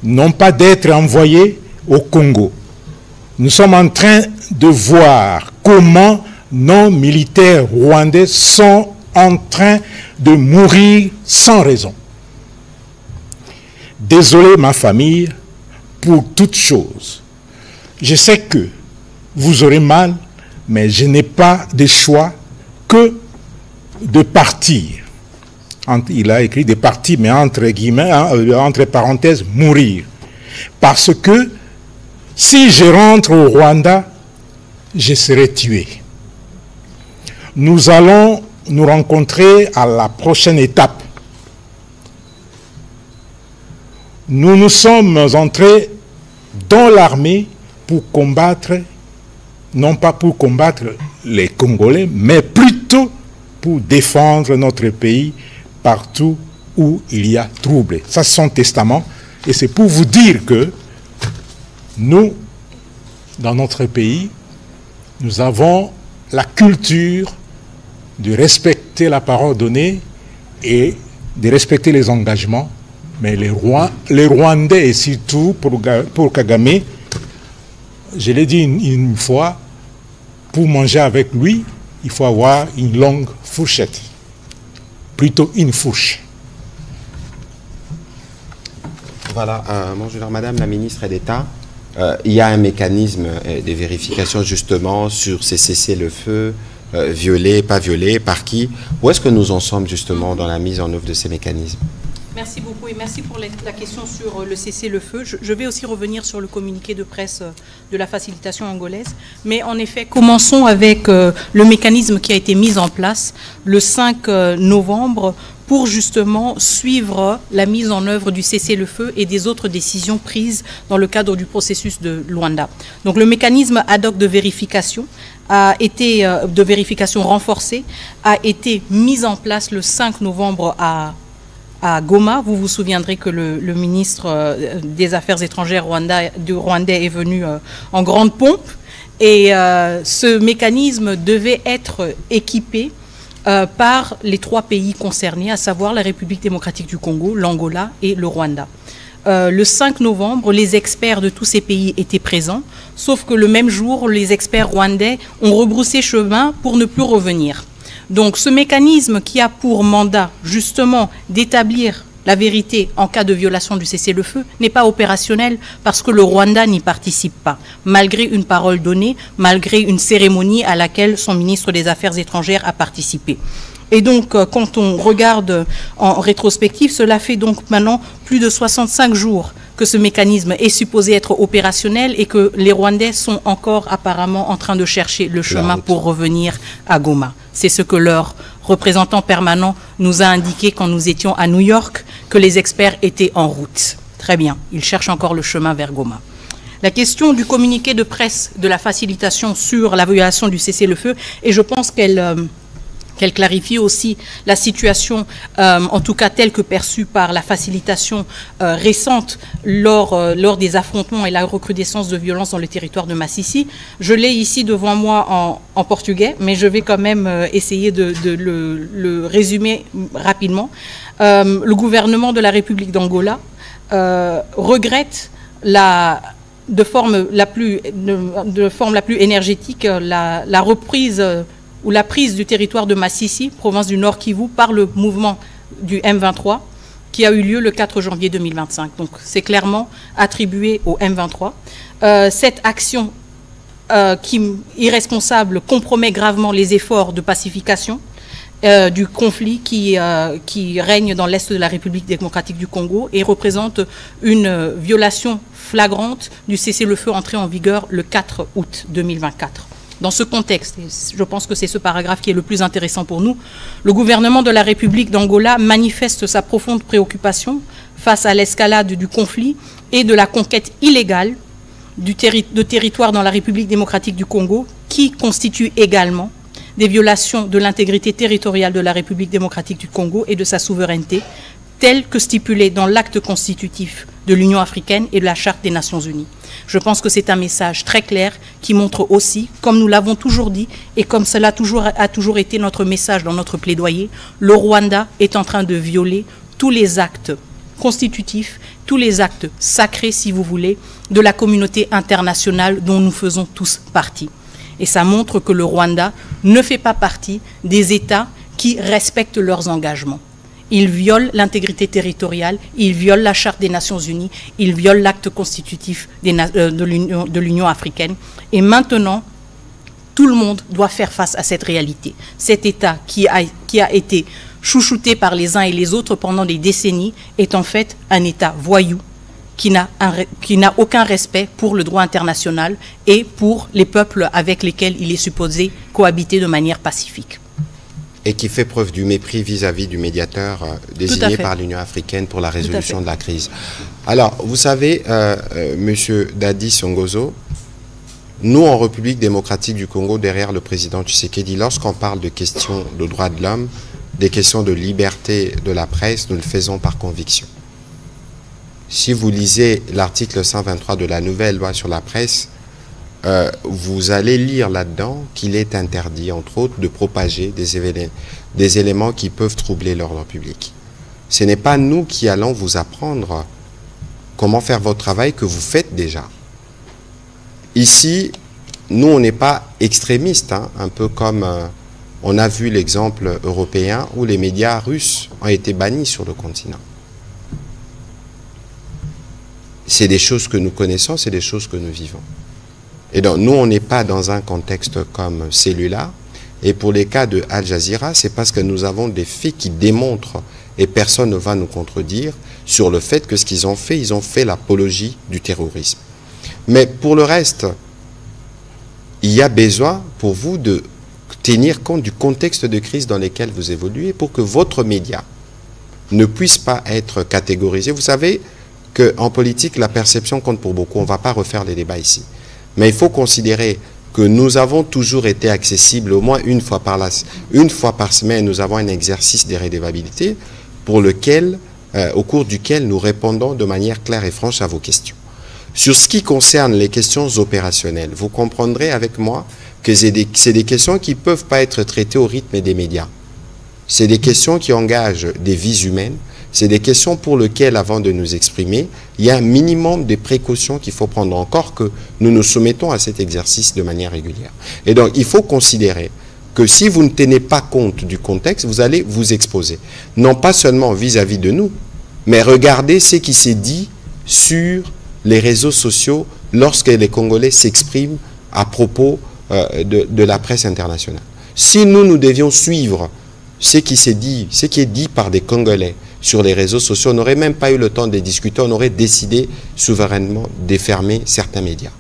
non pas d'être envoyé au Congo. Nous sommes en train de voir comment nos militaires rwandais sont en train de mourir sans raison. Désolé ma famille pour toute chose. Je sais que vous aurez mal, mais je n'ai pas de choix que de partir. Il a écrit de partir, mais entre guillemets, entre parenthèses, mourir. Parce que si je rentre au Rwanda, je serai tué. Nous allons nous rencontrer à la prochaine étape. Nous nous sommes entrés dans l'armée pour combattre, non pas pour combattre les Congolais, mais plutôt pour défendre notre pays partout où il y a trouble. Ça, c'est son testament. Et c'est pour vous dire que nous, dans notre pays, nous avons la culture de respecter la parole donnée et de respecter les engagements. Mais les Rwandais, et surtout pour Kagame, je l'ai dit une fois, pour manger avec lui, il faut avoir une longue fourchette. Plutôt une fourche. Voilà, bonjour Madame la ministre d'État. Il y a un mécanisme de vérification justement sur ces cessez-le-feu, violés, pas violés, par qui. Où est-ce que nous en sommes justement dans la mise en œuvre de ces mécanismes? Merci beaucoup et merci pour la question sur le cessez-le-feu. Je vais aussi revenir sur le communiqué de presse de la facilitation angolaise. Mais en effet, commençons avec le mécanisme qui a été mis en place le 5 novembre pour justement suivre la mise en œuvre du cessez-le-feu et des autres décisions prises dans le cadre du processus de Luanda. Donc le mécanisme ad hoc de vérification de vérification renforcée a été mis en place le 5 novembre à Goma. Vous vous souviendrez que le ministre des Affaires étrangères rwandais est venu en grande pompe et ce mécanisme devait être équipé par les 3 pays concernés, à savoir la République démocratique du Congo, l'Angola et le Rwanda. Le 5 novembre, les experts de tous ces pays étaient présents, sauf que le même jour, les experts rwandais ont rebroussé chemin pour ne plus revenir. Donc ce mécanisme qui a pour mandat justement d'établir la vérité en cas de violation du cessez-le-feu n'est pas opérationnel parce que le Rwanda n'y participe pas, malgré une parole donnée, malgré une cérémonie à laquelle son ministre des Affaires étrangères a participé. Et donc, quand on regarde en rétrospective, cela fait donc maintenant plus de 65 jours que ce mécanisme est supposé être opérationnel et que les Rwandais sont encore apparemment en train de chercher le chemin pour revenir à Goma. C'est ce que leur représentant permanent nous a indiqué quand nous étions à New York, que les experts étaient en route. Très bien, ils cherchent encore le chemin vers Goma. La question du communiqué de presse de la facilitation sur la violation du cessez-le-feu, et je pense qu'elle qu'elle clarifie aussi la situation, en tout cas telle que perçue par la facilitation récente lors des affrontements et la recrudescence de violence dans le territoire de Massissi. Je l'ai ici devant moi en portugais, mais je vais quand même essayer de le résumer rapidement. Le gouvernement de la République d'Angola regrette de forme la plus énergétique la reprise ou la prise du territoire de Massissi, province du Nord Kivu, par le mouvement du M23, qui a eu lieu le 4 janvier 2025. Donc c'est clairement attribué au M23. Cette action irresponsable compromet gravement les efforts de pacification du conflit qui règne dans l'est de la République démocratique du Congo et représente une violation flagrante du cessez-le-feu entré en vigueur le 4 août 2024. Dans ce contexte, et je pense que c'est ce paragraphe qui est le plus intéressant pour nous, le gouvernement de la République d'Angola manifeste sa profonde préoccupation face à l'escalade du conflit et de la conquête illégale de territoires dans la République démocratique du Congo, qui constitue également des violations de l'intégrité territoriale de la République démocratique du Congo et de sa souveraineté, telles que stipulées dans l'acte constitutif de l'Union africaine et de la Charte des Nations unies. Je pense que c'est un message très clair qui montre aussi, comme nous l'avons toujours dit et comme cela a toujours été notre message dans notre plaidoyer, le Rwanda est en train de violer tous les actes constitutifs, tous les actes sacrés, si vous voulez, de la communauté internationale dont nous faisons tous partie. Et ça montre que le Rwanda ne fait pas partie des États qui respectent leurs engagements. Il viole l'intégrité territoriale, il viole la Charte des Nations Unies, il viole l'acte constitutif de l'Union africaine. Et maintenant, tout le monde doit faire face à cette réalité. Cet État qui a été chouchouté par les uns et les autres pendant des décennies est en fait un État voyou qui n'a aucun respect pour le droit international et pour les peuples avec lesquels il est supposé cohabiter de manière pacifique. Et qui fait preuve du mépris vis-à-vis du médiateur désigné par l'Union africaine pour la résolution de la crise. Alors, vous savez, Monsieur Dadi Songozo, nous, en République démocratique du Congo, derrière le président Tshisekedi, lorsqu'on parle de questions de droits de l'homme, des questions de liberté de la presse, nous le faisons par conviction. Si vous lisez l'article 123 de la nouvelle loi sur la presse, vous allez lire là-dedans qu'il est interdit, entre autres, de propager des éléments qui peuvent troubler l'ordre public. Ce n'est pas nous qui allons vous apprendre comment faire votre travail que vous faites déjà. Ici, nous, on n'est pas extrémistes, hein, un peu comme on a vu l'exemple européen où les médias russes ont été bannis sur le continent. C'est des choses que nous connaissons, c'est des choses que nous vivons. Et donc, nous, on n'est pas dans un contexte comme celui-là. Et pour les cas de Al Jazeera, c'est parce que nous avons des faits qui démontrent, et personne ne va nous contredire, sur le fait que ce qu'ils ont fait l'apologie du terrorisme. Mais pour le reste, il y a besoin pour vous de tenir compte du contexte de crise dans lequel vous évoluez pour que votre média ne puisse pas être catégorisé. Vous savez qu'en politique, la perception compte pour beaucoup. On ne va pas refaire les débats ici. Mais il faut considérer que nous avons toujours été accessibles au moins une fois par semaine, nous avons un exercice de redevabilité au cours duquel nous répondons de manière claire et franche à vos questions. Sur ce qui concerne les questions opérationnelles, vous comprendrez avec moi que c'est des questions qui ne peuvent pas être traitées au rythme des médias. C'est des questions qui engagent des vies humaines. C'est des questions pour lesquelles, avant de nous exprimer, il y a un minimum de précautions qu'il faut prendre, encore que nous nous soumettons à cet exercice de manière régulière. Et donc, il faut considérer que si vous ne tenez pas compte du contexte, vous allez vous exposer. Non pas seulement vis-à-vis de nous, mais regardez ce qui s'est dit sur les réseaux sociaux lorsque les Congolais s'expriment à propos de la presse internationale. Si nous devions suivre ce qui est dit par des Congolais sur les réseaux sociaux, on n'aurait même pas eu le temps de discuter, on aurait décidé souverainement de fermer certains médias.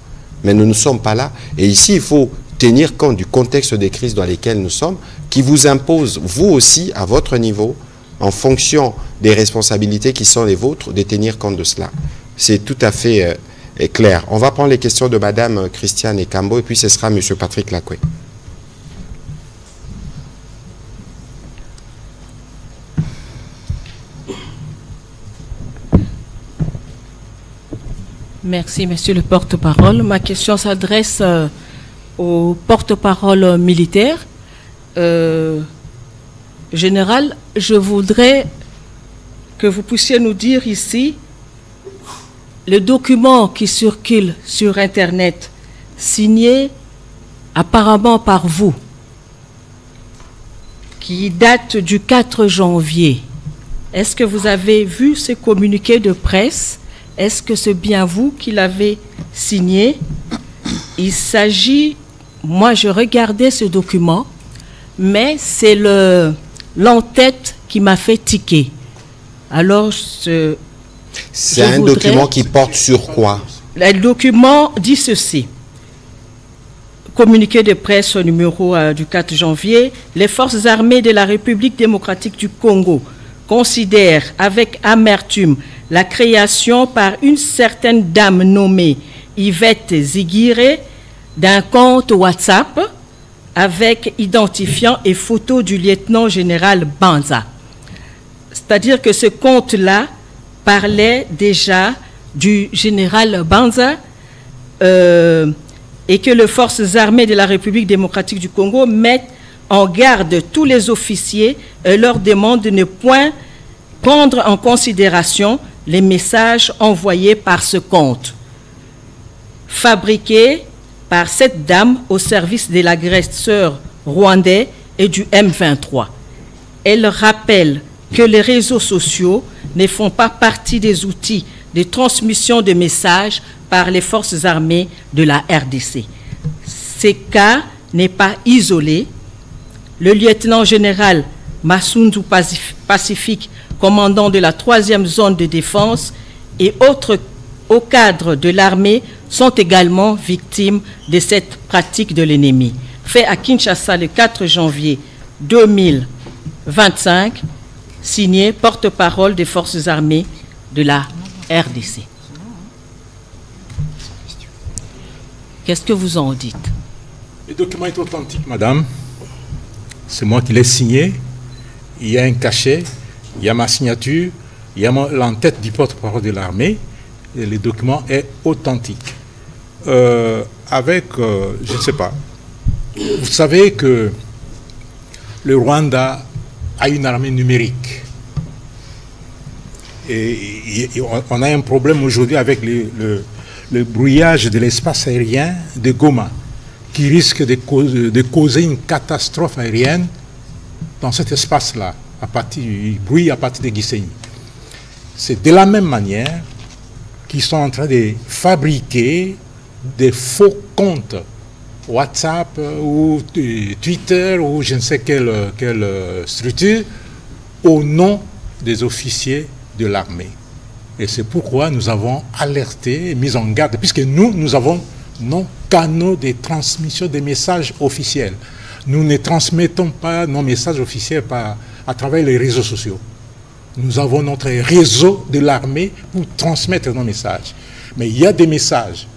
Mais nous ne sommes pas là. Et ici, il faut tenir compte du contexte des crises dans lesquelles nous sommes, qui vous impose, vous aussi, à votre niveau, en fonction des responsabilités qui sont les vôtres, de tenir compte de cela. C'est tout à fait clair. On va prendre les questions de Madame Christiane Ekambo, et puis ce sera Monsieur Patrick Lacoué. Merci, monsieur le porte-parole. Ma question s'adresse au porte-parole militaire. Général, je voudrais que vous puissiez nous dire ici le document qui circule sur Internet, signé apparemment par vous, qui date du 4 janvier. Est-ce que vous avez vu ce communiqué de presse? Est-ce que c'est bien vous qui l'avez signé? Il s'agit, moi je regardais ce document, mais c'est l'entête qui m'a fait tiquer. Alors, c'est un document qui porte sur quoi? Le document dit ceci. Communiqué de presse numéro du 4 janvier. Les forces armées de la République démocratique du Congo considèrent avec amertume la création par une certaine dame nommée Yvette Ziguiré d'un compte WhatsApp avec identifiant et photo du lieutenant-général Banza. C'est-à-dire que ce compte-là parlait déjà du général Banza et que les forces armées de la République démocratique du Congo mettent en garde tous les officiers et leur demandent de ne point prendre en considération les messages envoyés par ce compte, fabriqué par cette dame au service de l'agresseur rwandais et du M23. Elle rappelle que les réseaux sociaux ne font pas partie des outils de transmission de messages par les forces armées de la RDC. Ce cas n'est pas isolé. Le lieutenant-général Massoundou Pacifique, commandant de la 3e zone de défense, et autres hauts cadres de l'armée sont également victimes de cette pratique de l'ennemi. Fait à Kinshasa le 4 janvier 2025, signé porte-parole des forces armées de la RDC. Qu'est-ce que vous en dites? Le document est authentique, madame. C'est moi qui l'ai signé. Il y a un cachet, il y a ma signature, il y a l'entête du porte-parole de l'armée. Et le document est authentique. Je ne sais pas. Vous savez que le Rwanda a une armée numérique. Et on a un problème aujourd'hui avec le brouillage de l'espace aérien de Goma, qui risque de causer une catastrophe aérienne dans cet espace-là, il brouille à partir de Gisenyi. C'est de la même manière qu'ils sont en train de fabriquer des faux comptes WhatsApp ou Twitter ou je ne sais quelle structure au nom des officiers de l'armée. Et c'est pourquoi nous avons alerté et mis en garde, puisque nous avons nos canaux de transmission des messages officiels. Nous ne transmettons pas nos messages officiels à travers les réseaux sociaux. Nous avons notre réseau de l'armée pour transmettre nos messages. Mais il y a des messages,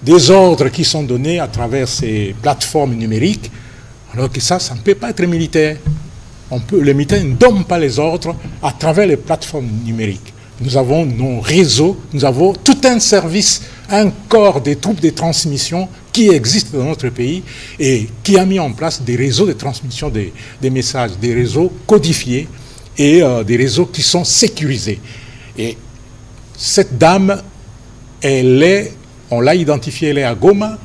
des ordres qui sont donnés à travers ces plateformes numériques, alors que ça ne peut pas être militaire. Les militaires ne donnent pas les ordres à travers les plateformes numériques. Nous avons nos réseaux, nous avons tout un service, un corps des troupes de transmission qui existe dans notre pays et qui a mis en place des réseaux de transmission des messages, des réseaux codifiés et des réseaux qui sont sécurisés. Et cette dame, on l'a identifiée, elle est à Goma,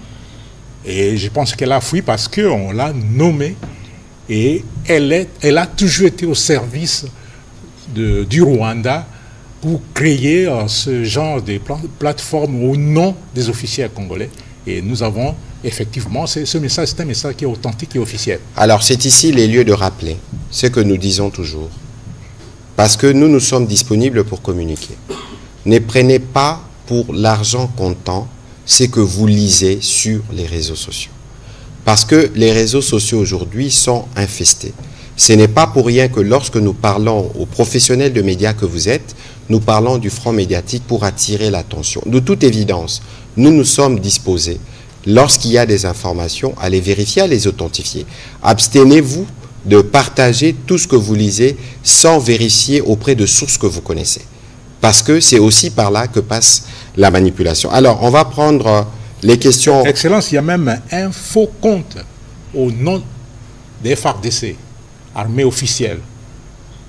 et je pense qu'elle a fui parce qu'on l'a nommée, et elle a toujours été au service du Rwanda pour créer ce genre de plateforme au nom des officiers congolais. Et nous avons effectivement, ce message, c'est un message qui est authentique et officiel. Alors c'est ici les lieux de rappeler ce que nous disons toujours. Parce que nous sommes disponibles pour communiquer. Ne prenez pas pour l'argent comptant ce que vous lisez sur les réseaux sociaux. Parce que les réseaux sociaux aujourd'hui sont infestés. Ce n'est pas pour rien que lorsque nous parlons aux professionnels de médias que vous êtes, nous parlons du front médiatique pour attirer l'attention. De toute évidence, nous sommes disposés, lorsqu'il y a des informations, à les vérifier, à les authentifier. Abstenez-vous de partager tout ce que vous lisez sans vérifier auprès de sources que vous connaissez. parce que c'est aussi par là que passe la manipulation. Alors, on va prendre les questions... Excellence, il y a même un faux compte au nom des FARDC, armée officielle.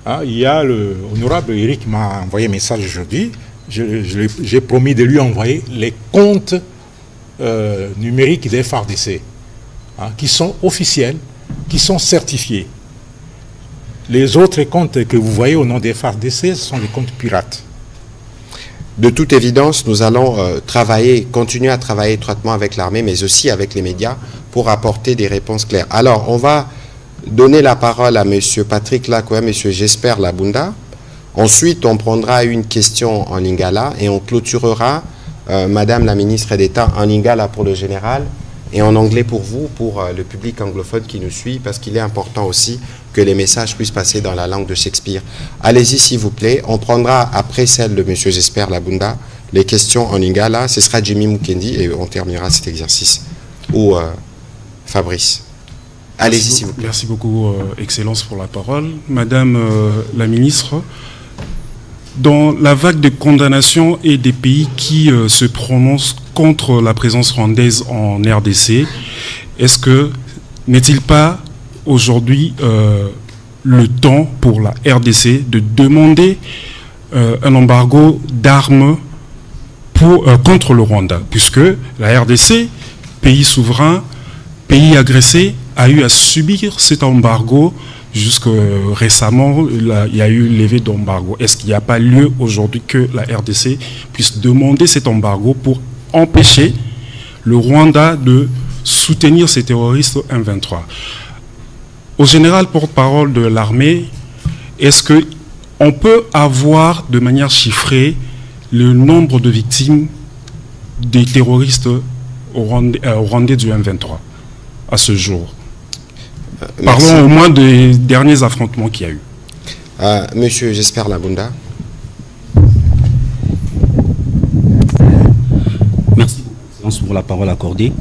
Hein, il y a le honorable Eric qui m'a envoyé un message aujourd'hui. J'ai promis de lui envoyer les comptes numériques des FARDC, hein, qui sont officiels, qui sont certifiés. Les autres comptes que vous voyez au nom des FARDC, ce sont les comptes pirates. De toute évidence, nous allons continuer à travailler étroitement avec l'armée, mais aussi avec les médias, pour apporter des réponses claires. Alors, on va donner la parole à M. Patrick Lakoua, M. Jesper Labunda. Ensuite, on prendra une question en lingala et on clôturera, Madame la ministre d'État, en lingala pour le général et en anglais pour vous, pour le public anglophone qui nous suit, parce qu'il est important aussi que les messages puissent passer dans la langue de Shakespeare. Allez-y, s'il vous plaît. On prendra, après celle de M. Jesper Labunda, les questions en lingala. Ce sera Jimmy Mukendi et on terminera cet exercice. Ou Fabrice. Allez-y, s'il vous plaît. Merci beaucoup, Excellence, pour la parole. Madame la ministre, dans la vague de condamnation et des pays qui se prononcent contre la présence rwandaise en RDC, n'est-il pas aujourd'hui le temps pour la RDC de demander un embargo d'armes contre le Rwanda, puisque la RDC, pays souverain, pays agressé, a eu à subir cet embargo jusque récemment. Il y a eu levé d'embargo. Est-ce qu'il n'y a pas lieu aujourd'hui que la RDC puisse demander cet embargo pour empêcher le Rwanda de soutenir ces terroristes M23? Au général porte-parole de l'armée, est-ce qu'on peut avoir de manière chiffrée le nombre de victimes des terroristes rwandais du M23 à ce jour? Parlons au moins des derniers affrontements qu'il y a eu. Monsieur Jesper Labunda. Merci pour la parole accordée.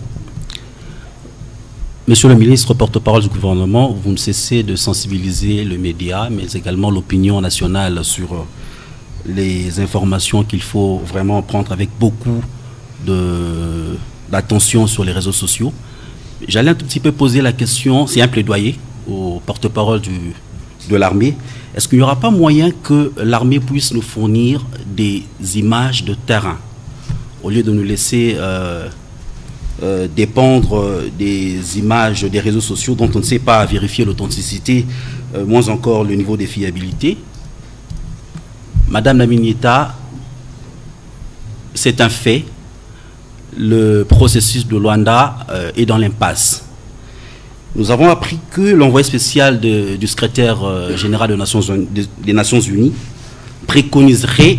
Monsieur le ministre, porte-parole du gouvernement, vous ne cessez de sensibiliser le média, mais également l'opinion nationale sur les informations qu'il faut vraiment prendre avec beaucoup d'attention sur les réseaux sociaux. J'allais un tout petit peu poser la question, c'est un plaidoyer au porte-parole de l'armée. Est-ce qu'il n'y aura pas moyen que l'armée puisse nous fournir des images de terrain au lieu de nous laisser dépendre des images des réseaux sociaux dont on ne sait pas vérifier l'authenticité, moins encore le niveau de fiabilité? Madame la ministre, c'est un fait. Le processus de Luanda est dans l'impasse. Nous avons appris que l'envoyé spécial du secrétaire général des Nations Unies préconiserait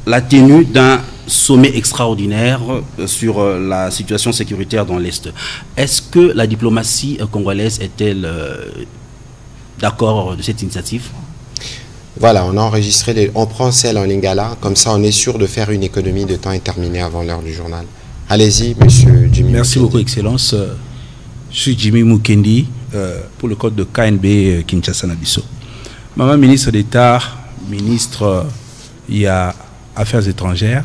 la tenue d'un sommet extraordinaire sur la situation sécuritaire dans l'Est. Est-ce que la diplomatie congolaise est-elle d'accord de cette initiative? Voilà, on a enregistré, on prend celle en lingala, comme ça on est sûr de faire une économie de temps indéterminé avant l'heure du journal. Allez-y, monsieur Jimmy. Merci beaucoup, Excellence. Je suis Jimmy Mukendi pour le code de KNB Kinshasa Nabiso. Maman ministre d'État, ministre il y a Affaires étrangères.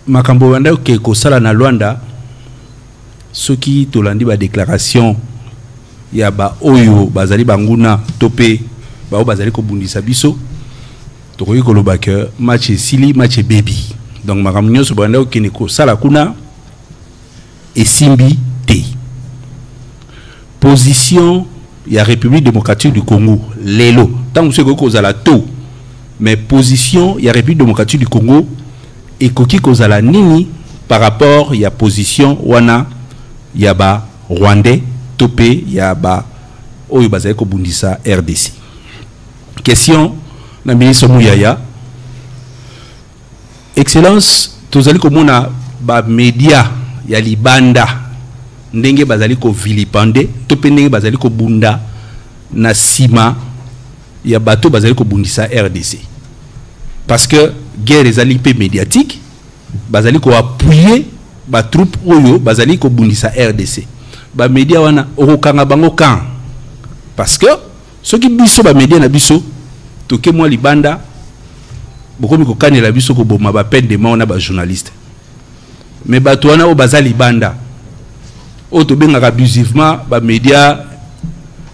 Makambo wanda ke kosala na Luanda, soki tolandi ba déclaration ya ba oyo bazali banguna topé bao bazali ko bundisa biso tokoki koloba ke match esili match baby. Donc makambo nyonso banda okene kosala kuna esimbi te. Position ya République démocratique du Congo lelo tant que ko kozala to, mais position ya République démocratique du Congo et koki kozala nini par rapport ya position wana ya ba Rwandais topé ya ba oyo bazali ko bundisa RDC. Question na ministre Mouyaya. Excellence, tozali komona ba média ya libanda ndenge bazali ko vilipande topé ndenge bazali ko bunda na sima ya bato bazali ko bundisa RDC. Parce que guerre ezali pe médiatique bazali ko appuyer ba troupe oyo bazali ko bundisa RDC. Ba média wana okanga bango kan parce que ceux qui biso ba média na biso toke moi libanda bokomi kokanela biso koboma bapeine de mort na bajournaliste. Mais bato wana o baza libanda o tobengaka abusivement bamédias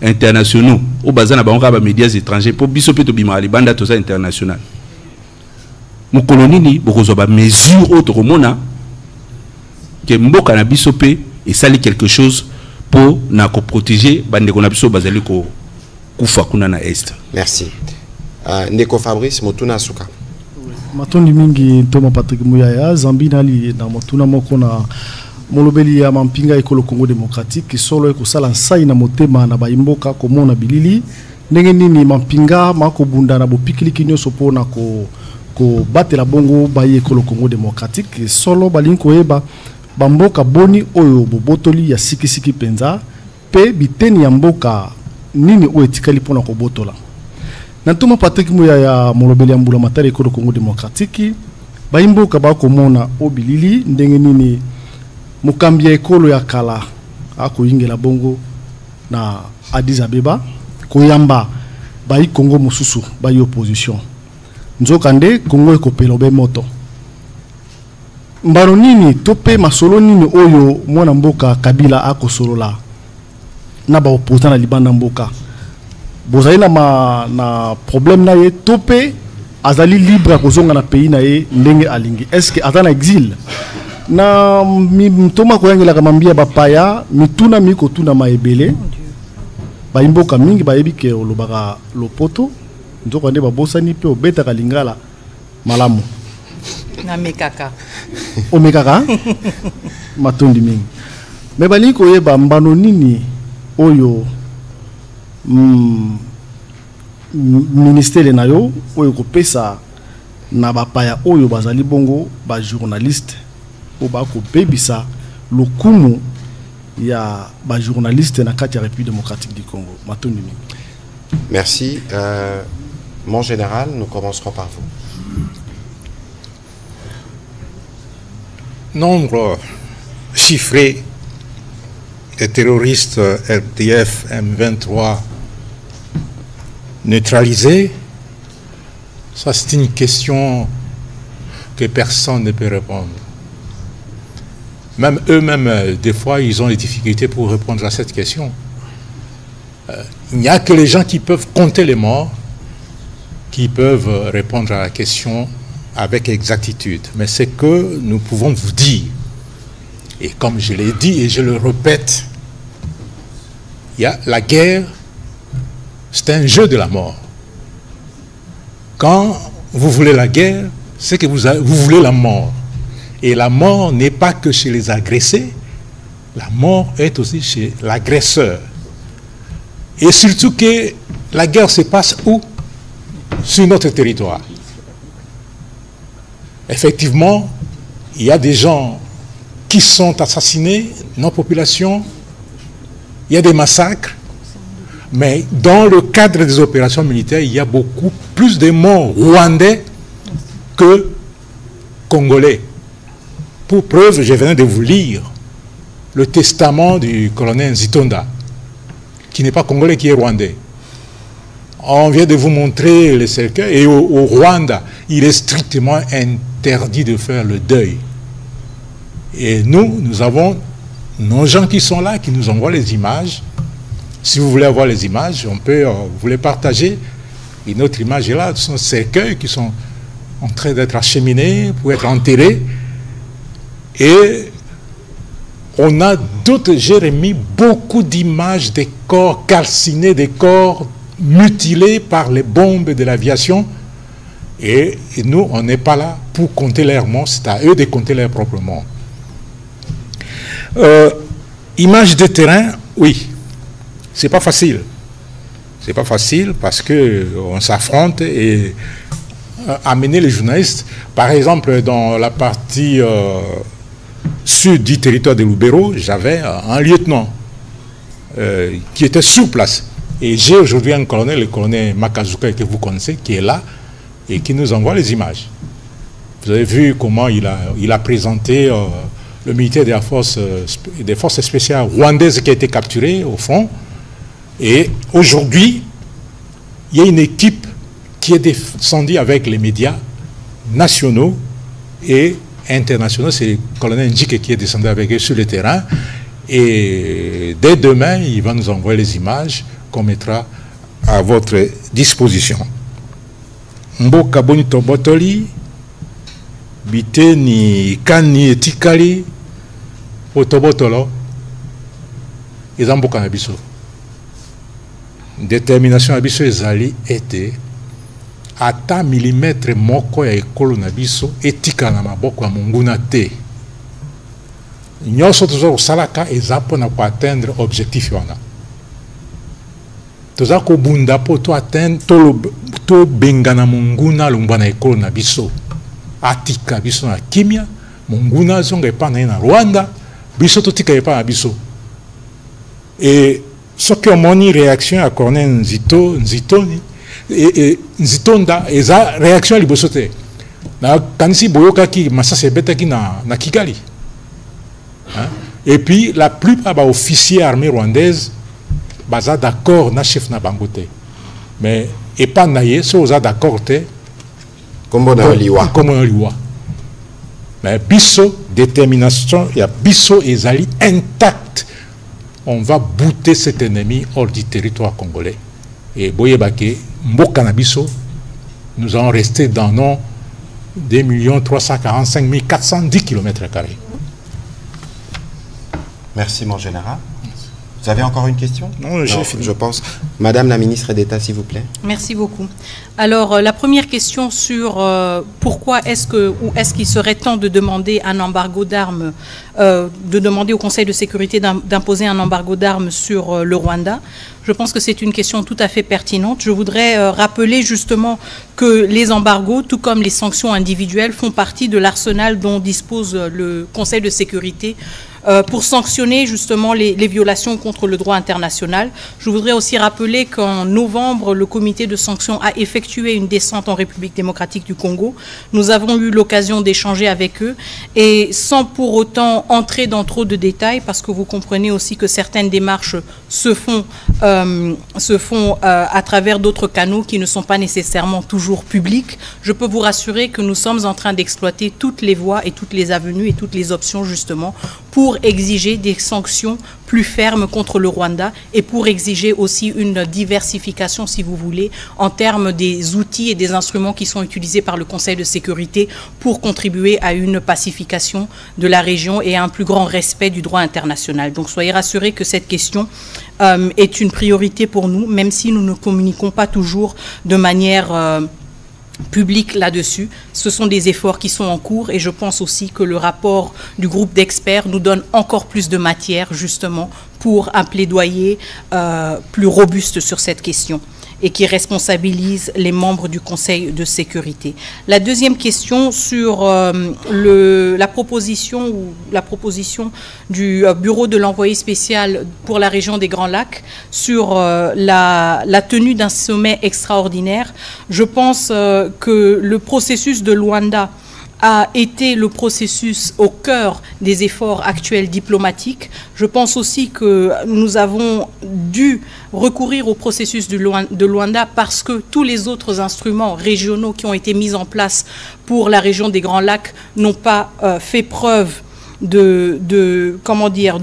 internationaux o baza na bango kaka bamédias étrangers mpo biso mpe tobimaka libanda toza international. Mokolo nini bokozwa bamesure oyo tokomona ke mboka na biso mpe esali quelque chose pour na protéger bandeko na biso bazali ko kufa kuna na est. Merci. Ndeko Fabrice Motuna Suka. Matondi mingi Thomas Patrick Muyaya Zambi nali na Motuna moko na molobeli ya mampinga ekolo Congo démocratique solo ekosala nsai na motema na baimboka komona bilili ndenge nini mampinga makobunda na bopikiliki nyonso pona ko batela bongo baye ekolo Congo démocratique solo balingi koyeba bamboka boni oyo bobotoli ya sikisiki penza pe biteni ya mboka nini oyo etikali pona kobotola. Nantoma Patrick Muyaya molobeli ya mbula matari ekolo Congo démocratique baimboka bakomona obilili ndenge nini mukambia ekolo ya kala akoyingela bongo na Addis Abeba koyamba bayi Congo mususu bayi opposition nzokande Congo ekopelobe moto mbaro nini tope masolo nini oyo mwana mboka Kabila akosolola na ba opposant na libanda mboka bozali na problème na ye tope azali libre kozonga na pays na ye ndenge alingi. Est-ce que atana exil na mtoma koyangela kamambia bapaya mituna miko tuna maebele baimboka mingi bayebi ke olobaka lopoto nzoko nde babosani pe obeta kalingala malamu na mekaka omekaka matondi mingi me balingi koyeba mbano nini oyo ministère na yo oyo kopesa na bapaya oyo bazali bongo ba journaliste o ba ko bebisa lokumu ya ba journaliste na kati ya République démocratique du Congo. Matondi mingi. Merci. Mon général, nous commencerons par vous. Nombre chiffré de terroristes RDF M23 neutralisés, ça c'est une question que personne ne peut répondre. Même eux-mêmes, des fois, ils ont des difficultés pour répondre à cette question. Il n'y a que les gens qui peuvent compter les morts qui peuvent répondre à la question avec exactitude. Mais ce que nous pouvons vous dire, et comme je l'ai dit et je le répète, il y a la guerre, c'est un jeu de la mort. Quand vous voulez la guerre, c'est que vous voulez la mort. Et la mort n'est pas que chez les agressés, la mort est aussi chez l'agresseur. Et surtout que la guerre se passe où? Sur notre territoire. Effectivement, il y a des gens qui sont assassinés, nos populations, il y a des massacres, mais dans le cadre des opérations militaires, il y a beaucoup plus de morts rwandais que congolais. Pour preuve, je viens de vous lire le testament du colonel Nzitonda, qui n'est pas congolais, qui est rwandais. On vient de vous montrer le cercueil, et au Rwanda, il est strictement interdit de faire le deuil. Et nous avons nos gens qui sont là, qui nous envoient les images. Si vous voulez avoir les images, on peut vous les partager. Une autre image est là, ce sont des cercueils qui sont en train d'être acheminés pour être enterrés. Et on a d'autres, j'ai remis beaucoup d'images des corps calcinés, des corps mutilés par les bombes de l'aviation. Et nous, on n'est pas là pour compter leurs morts, c'est à eux de compter leurs propres morts. Image de terrain, oui, c'est pas facile. C'est pas facile parce qu'on s'affronte et amener les journalistes, par exemple, dans la partie sud du territoire de Lubero, j'avais un lieutenant qui était sur place. Et j'ai aujourd'hui un colonel, le colonel Makazuka, que vous connaissez, qui est là et qui nous envoie les images. Vous avez vu comment il a présenté le militaire des forces spéciales rwandaises qui a été capturé au front. Et aujourd'hui, il y a une équipe qui est descendue avec les médias nationaux et internationaux. C'est le colonel Ndjike qui est descendu avec eux sur le terrain. Et dès demain, il va nous envoyer les images qu'on mettra à votre disposition. Mboka boni tobotoli, biteni kani etikali, otobotolo, ils ont beaucoup d'abisso. Détermination abisso ezali était ata millimètre moko ya ekolo na biso etika na maboko ya monguna te. Nyonso toza kosalaka eza mpona koatteindre objectif wana. Toza kobunda mpo tobengana monguna longwa na ekolo na biso. Atika biso na kimia, monguna azonga epa na ye na Rwanda, biso totika epa na biso. Et ce qui a moni réaction à Corneille Nzitoni, Nzitonda, eza réaction à libosote. Na kanisi boyoka ki masase betaki na Kigali. Et puis la plupart des officiers armés rwandaises baza d'accord na chef na bangote. Mais et pas naye so za d'accord te comme on liwa. Mais biso détermination ya biso ezali intact. On va bouter cet ennemi hors du territoire congolais. Et boyebake mboka na biso, nous allons rester dans nos 2 345 410 km². Merci, mon général. Vous avez encore une question? Non, j'ai fini. Je pense. Madame la ministre d'État, s'il vous plaît. Merci beaucoup. Alors, la première question sur pourquoi est-ce qu'il serait temps de demander un embargo d'armes, de demander au Conseil de sécurité d'imposer un embargo d'armes sur le Rwanda. Je pense que c'est une question tout à fait pertinente. Je voudrais rappeler justement que les embargos, tout comme les sanctions individuelles, font partie de l'arsenal dont dispose le Conseil de sécurité pour sanctionner justement les violations contre le droit international. Je voudrais aussi rappeler qu'en novembre, le comité de sanctions a effectué une descente en République démocratique du Congo. Nous avons eu l'occasion d'échanger avec eux et sans pour autant entrer dans trop de détails, parce que vous comprenez aussi que certaines démarches se font à travers d'autres canaux qui ne sont pas nécessairement toujours publics. Je peux vous rassurer que nous sommes en train d'exploiter toutes les voies et toutes les avenues et toutes les options justement pour exiger des sanctions plus fermes contre le Rwanda et pour exiger aussi une diversification, si vous voulez, en termes des outils et des instruments qui sont utilisés par le Conseil de sécurité pour contribuer à une pacification de la région et à un plus grand respect du droit international. Donc soyez rassurés que cette question est une priorité pour nous, même si nous ne communiquons pas toujours de manière public là-dessus. Ce sont des efforts qui sont en cours et je pense aussi que le rapport du groupe d'experts nous donne encore plus de matière justement pour un plaidoyer plus robuste sur cette question et qui responsabilise les membres du Conseil de sécurité. La deuxième question sur la proposition du bureau de l'envoyé spécial pour la région des Grands Lacs sur la tenue d'un sommet extraordinaire. Je pense que le processus de Luanda a été le processus au cœur des efforts actuels diplomatiques. Je pense aussi que nous avons dû recourir au processus de Luanda parce que tous les autres instruments régionaux qui ont été mis en place pour la région des Grands Lacs n'ont pas fait preuve de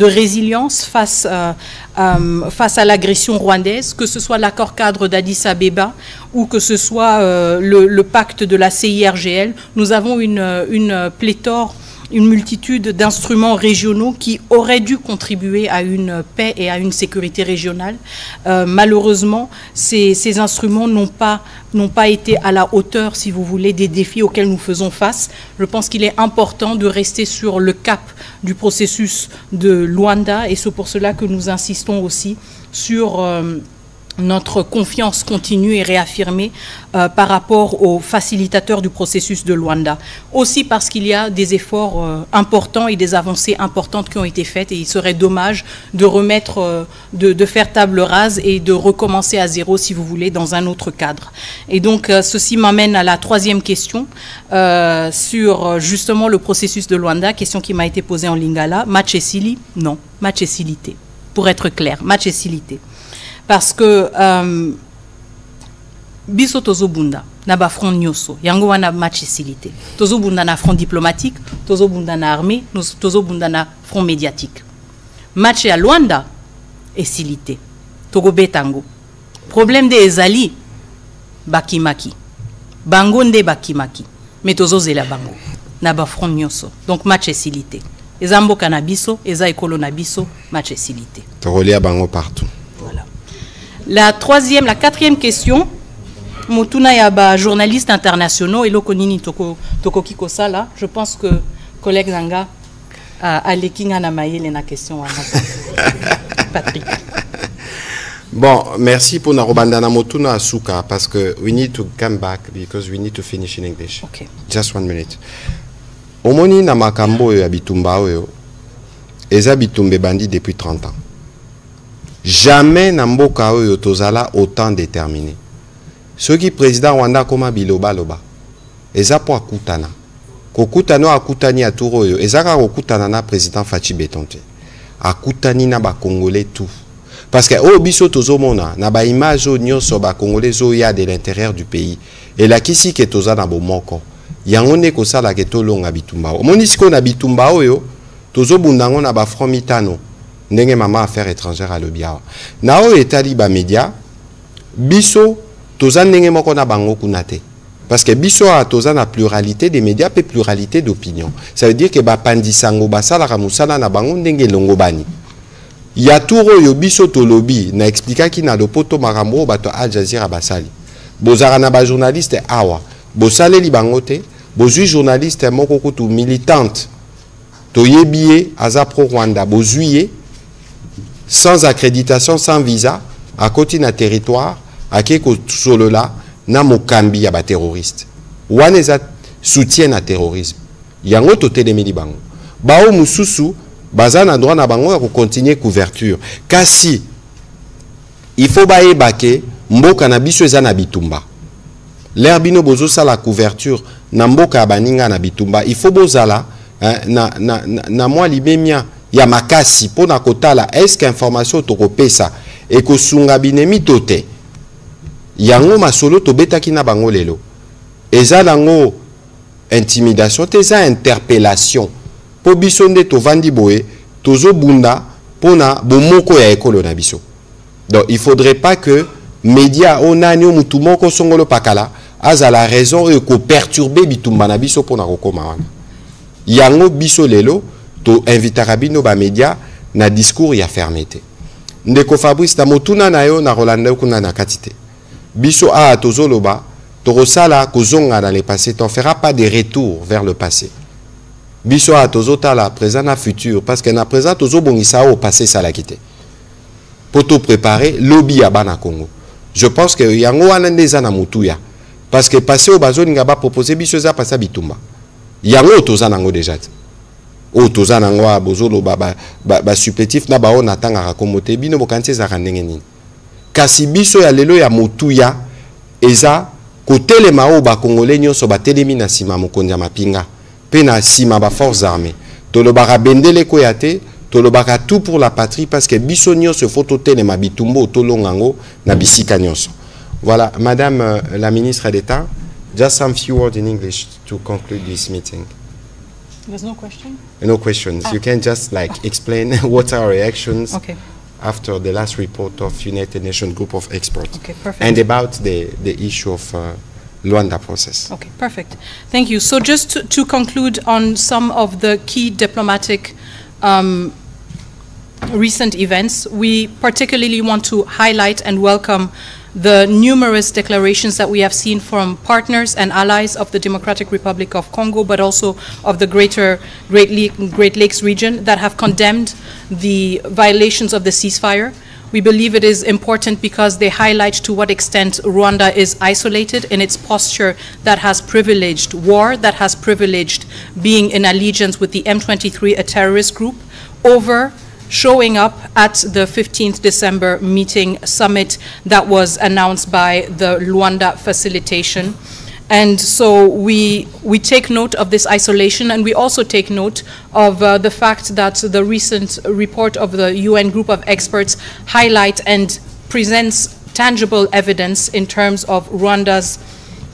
résilience face à l'agression rwandaise, que ce soit l'accord cadre d'Addis Abeba ou que ce soit le pacte de la CIRGL. Nous avons une pléthore, une multitude d'instruments régionaux qui auraient dû contribuer à une paix et à une sécurité régionale. Malheureusement, ces instruments n'ont pas été à la hauteur, si vous voulez, des défis auxquels nous faisons face. Je pense qu'il est important de rester sur le cap du processus de Luanda et c'est pour cela que nous insistons aussi sur notre confiance continue et réaffirmée par rapport aux facilitateurs du processus de Luanda. Aussi parce qu'il y a des efforts importants et des avancées importantes qui ont été faites et il serait dommage de remettre, de faire table rase et de recommencer à zéro, si vous voulez, dans un autre cadre. Et donc, ceci m'amène à la troisième question sur justement le processus de Luanda, question qui m'a été posée en lingala. Match et Sili? Non, match et silité. Pour être clair, match et silité. Parce que biso tozobunda na ba front nyoso yango wana match esilite tozobunda na front diplomatique tozobunda na armée tozobunda na front médiatique match ya Luanda esilite tokobetango problème de ezali bakimaki bango nde bakimaki mais tozozela bango na ba front nyoso donc match esilite eza mboka na biso eza ekolo na biso match esilite tokolia bango partout. Voilà. La quatrième question Motuna yaba journalistes internationaux et lokonini toko kiko sala. Je pense que collègue Zanga a l'ékinga na maïle na question Patrick. Bon, merci pour Narobandana Motuna Asuka parce que we need to come back because we need to finish in English. Okay. Just 1 minute. Omoni na makambo ya bitumba oyo eza bitumbe bandi depuis 30 ans. Jamais na mboka oyo tozala autant déterminé. Ceux qui président Rwanda koma biloba loba. Eza po akutana. Kokutano akutani ya turo oyo. Eza ka kokutana na président Fachi Betonte. Akutani na ba Congolais tout. Parce que au biso tozomona na ba image o nyonso ba Congolais zo ya de l'intérieur du pays. Et la kisi ke toza na bomoko. Yango ne kosala ke tolonga bitumba. Omoni siko na bitumba oyo tozobundango na ba front mitano. Ndenge mama affaires étrangères à l'Obiawa. Nao etali ba média biso toza ndenge moko na bango kunate. Parce que biso a toza na pluralité des médias pe pluralité d'opinion. Ça veut dire que ba pandisango basala ka musala na bango ndenge longobani. Ya turo yo biso tolobi na explica ki na lopoto makambo bato Al Jazeera basali. Bozara na ba journaliste awa. Bosale li bangote, bozui journaliste moko kutu militante. Toyebiye aza pro Rwanda bozuye sans accréditation, sans visa, à côté na territoire, à keko solola, na mokambi ya ba terroriste. Waneza soutien na terrorisme. Yango to telemeli bango. Bao mususu, bazana droit na bango ya ko continuer couverture. Kasi, il faut baye bake, mboka na biso eza na bitumba. L'herbino bozo sa la couverture, na mboka baninga na bitumba. Il faut bozala, na moi libemia, ya makasi pona kotala est-ce qu'information tokopesa et ko sunga binemi tote yango masolo tobetaki na bango lelo eza lango intimidation teza interpellation po biso nde tovandi boye tozo bunda pona bomoko ya ekolo na biso. Donc il faudrait pas que média onani o mutu moko songolo pakala aza la raison e ko perturber bitumba na biso pona kokoma wana yango biso lelo to invitera bino ba média na discours ya fermeté. Ndeko Fabrice na motuna na yo na Rolanda kuna na katite. Biso a tozoloba torosala kozonga dans le passé, on fera pas de retour vers le passé. Biso a tozota la présent na futur parce que na présent tozobongisa au passé ça la quitté. Pour tout préparer lobby ya bana Congo. Je pense que yango wana ndeza na mutuya parce que passé au bazoni ngaba proposer biso za passa bitumba. Yango tozana ngo déjà. O tozana ngwa bozolo ba supplétif na bao natanga rakomote bino bokanti za ndenge nini kasi biso ya lelo ya motuya eza kotele mao ba congolais nyonso ba telemi na sima mokonja mapinga pe na sima ba forces armées tolobaka bendele ko yate tolobaka tout pour la patrie parce que biso nyonso faut tele ma bitumbo tolongango na bisika nyonso. Voilà, madame la ministre d'État, just some few words in English to conclude this meeting. There's no question? No questions. You can just explain what are our reactions after the last report of United Nations Group of Experts. Okay, perfect. And about the issue of Luanda process. Okay, perfect. Thank you. So just to conclude on some of the key diplomatic recent events, we particularly want to highlight and welcome the numerous declarations that we have seen from partners and allies of the Democratic Republic of Congo, but also of the greater Great Lakes region that have condemned the violations of the ceasefire. We believe it is important because they highlight to what extent Rwanda is isolated in its posture that has privileged war, that has privileged being in allegiance with the M23, a terrorist group, over showing up at the 15th December meeting summit that was announced by the Luanda facilitation. And so we take note of this isolation, and we also take note of the fact that the recent report of the UN group of experts highlight and presents tangible evidence in terms of Rwanda's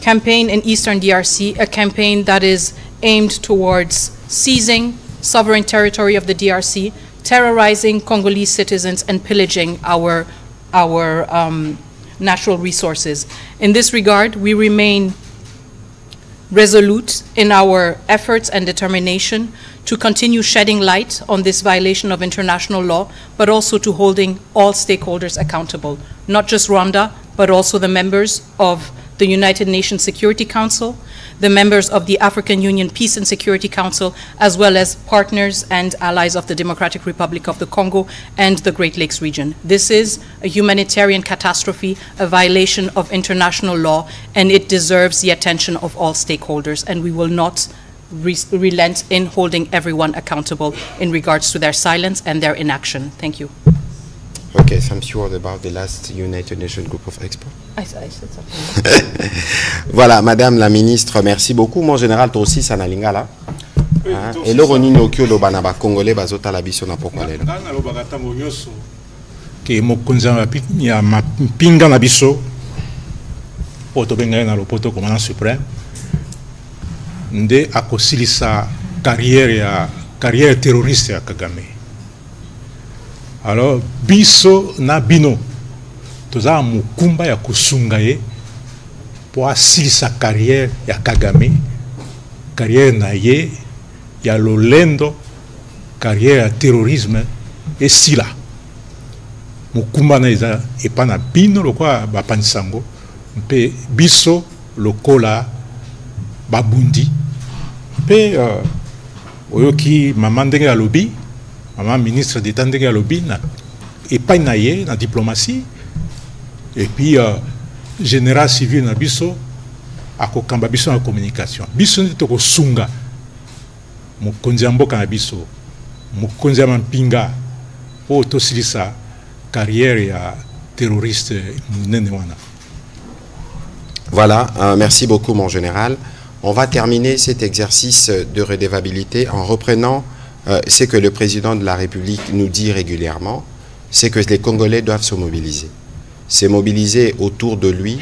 campaign in Eastern DRC, a campaign that is aimed towards seizing sovereign territory of the DRC, terrorizing Congolese citizens, and pillaging our natural resources. In this regard, we remain resolute in our efforts and determination to continue shedding light on this violation of international law, but also to holding all stakeholders accountable, not just Rwanda, but also the members of the United Nations Security Council, the members of the African Union Peace and Security Council, as well as partners and allies of the Democratic Republic of the Congo and the Great Lakes region. This is a humanitarian catastrophe, a violation of international law, and it deserves the attention of all stakeholders, and we will not relent in holding everyone accountable in regards to their silence and their inaction. Thank you. Okay, some word about the last United Nations Group of Experts. I said something. Voilà, Madame la Ministre, merci beaucoup. Mon général, toi aussi, ça n'a lingala. Et le roni no kyo lo banaba congolais bazota la biso na pourquoi lelo. Na lo bagata monyoso ke mokonza ya mapinga na biso poto benga na lopoto commandant suprême nde akosilisa carrière terroriste ya Kagame. Alors biso na bino toza mukumba ya kusunga ye po asilisa carrière ya Kagame, carrière na ye ya lolendo, carrière ya terrorisme esila mukumba na eza epa na bino lokwa bapanisango mpe biso lokola babundi mpe oyoki mama ndenge ya lobi mama ministre d'État ndenge ya lobi na epai na ye na diplomatie et puis général civil na biso akokamba biso na communication biso nde tokosunga mokonzi ya mboka na biso mokonzi ya mampinga po tosilisa carrière ya terroriste munene wana. Voilà, merci beaucoup mon général. On va terminer cet exercice de redevabilité en reprenant ce que le président de la République nous dit régulièrement, c'est que les Congolais doivent se mobiliser. Se mobiliser autour de lui,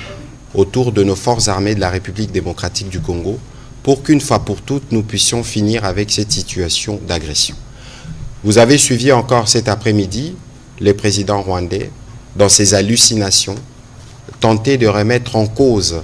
autour de nos forces armées de la République démocratique du Congo, pour qu'une fois pour toutes, nous puissions finir avec cette situation d'agression. Vous avez suivi encore cet après-midi le président rwandais, dans ses hallucinations, tenter de remettre en cause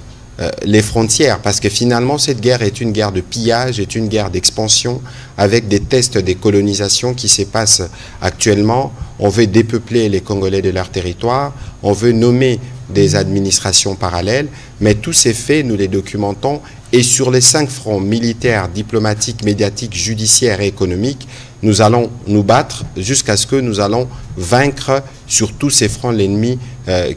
les frontières, parce que finalement cette guerre est une guerre de pillage, est une guerre d'expansion, avec des tests de colonisation qui se passent actuellement. On veut dépeupler les Congolais de leur territoire, on veut nommer des administrations parallèles, mais tous ces faits, nous les documentons, et sur les 5 fronts militaires, diplomatiques, médiatiques, judiciaires et économiques, nous allons nous battre jusqu'à ce que nous allons vaincre sur tous ces fronts l'ennemi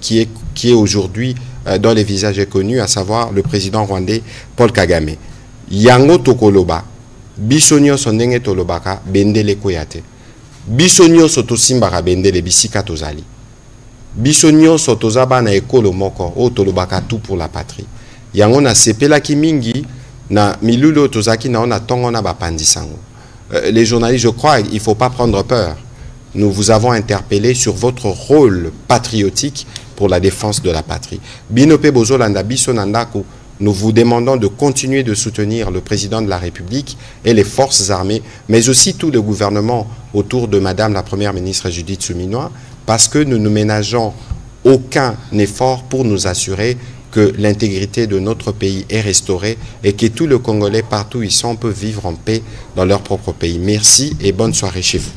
qui est aujourd'hui dont les visages est connu, à savoir le président rwandais Paul Kagame. Yango tokoloba, bisonyo sondenge tolobaka bendele koyate. Bisonyo sotosimbaka bendele bisika tozali. Bisonyo sotozaba na ekolo moko o tolobaka tout pour la patrie. Yango na sepela kimingi na milulo tozaki na ona tongo na bapandisango. Les journalistes, je crois, il ne faut pas prendre peur. Nous vous avons interpellé sur votre rôle patriotique pour la défense de la patrie. Binope Bozolanda Bisonandako, nous vous demandons de continuer de soutenir le président de la République et les forces armées, mais aussi tout le gouvernement autour de Madame la Première ministre Judith Suminwa, parce que nous ne ménageons aucun effort pour nous assurer que l'intégrité de notre pays est restaurée et que tous les Congolais, partout où ils sont, peuvent vivre en paix dans leur propre pays. Merci et bonne soirée chez vous.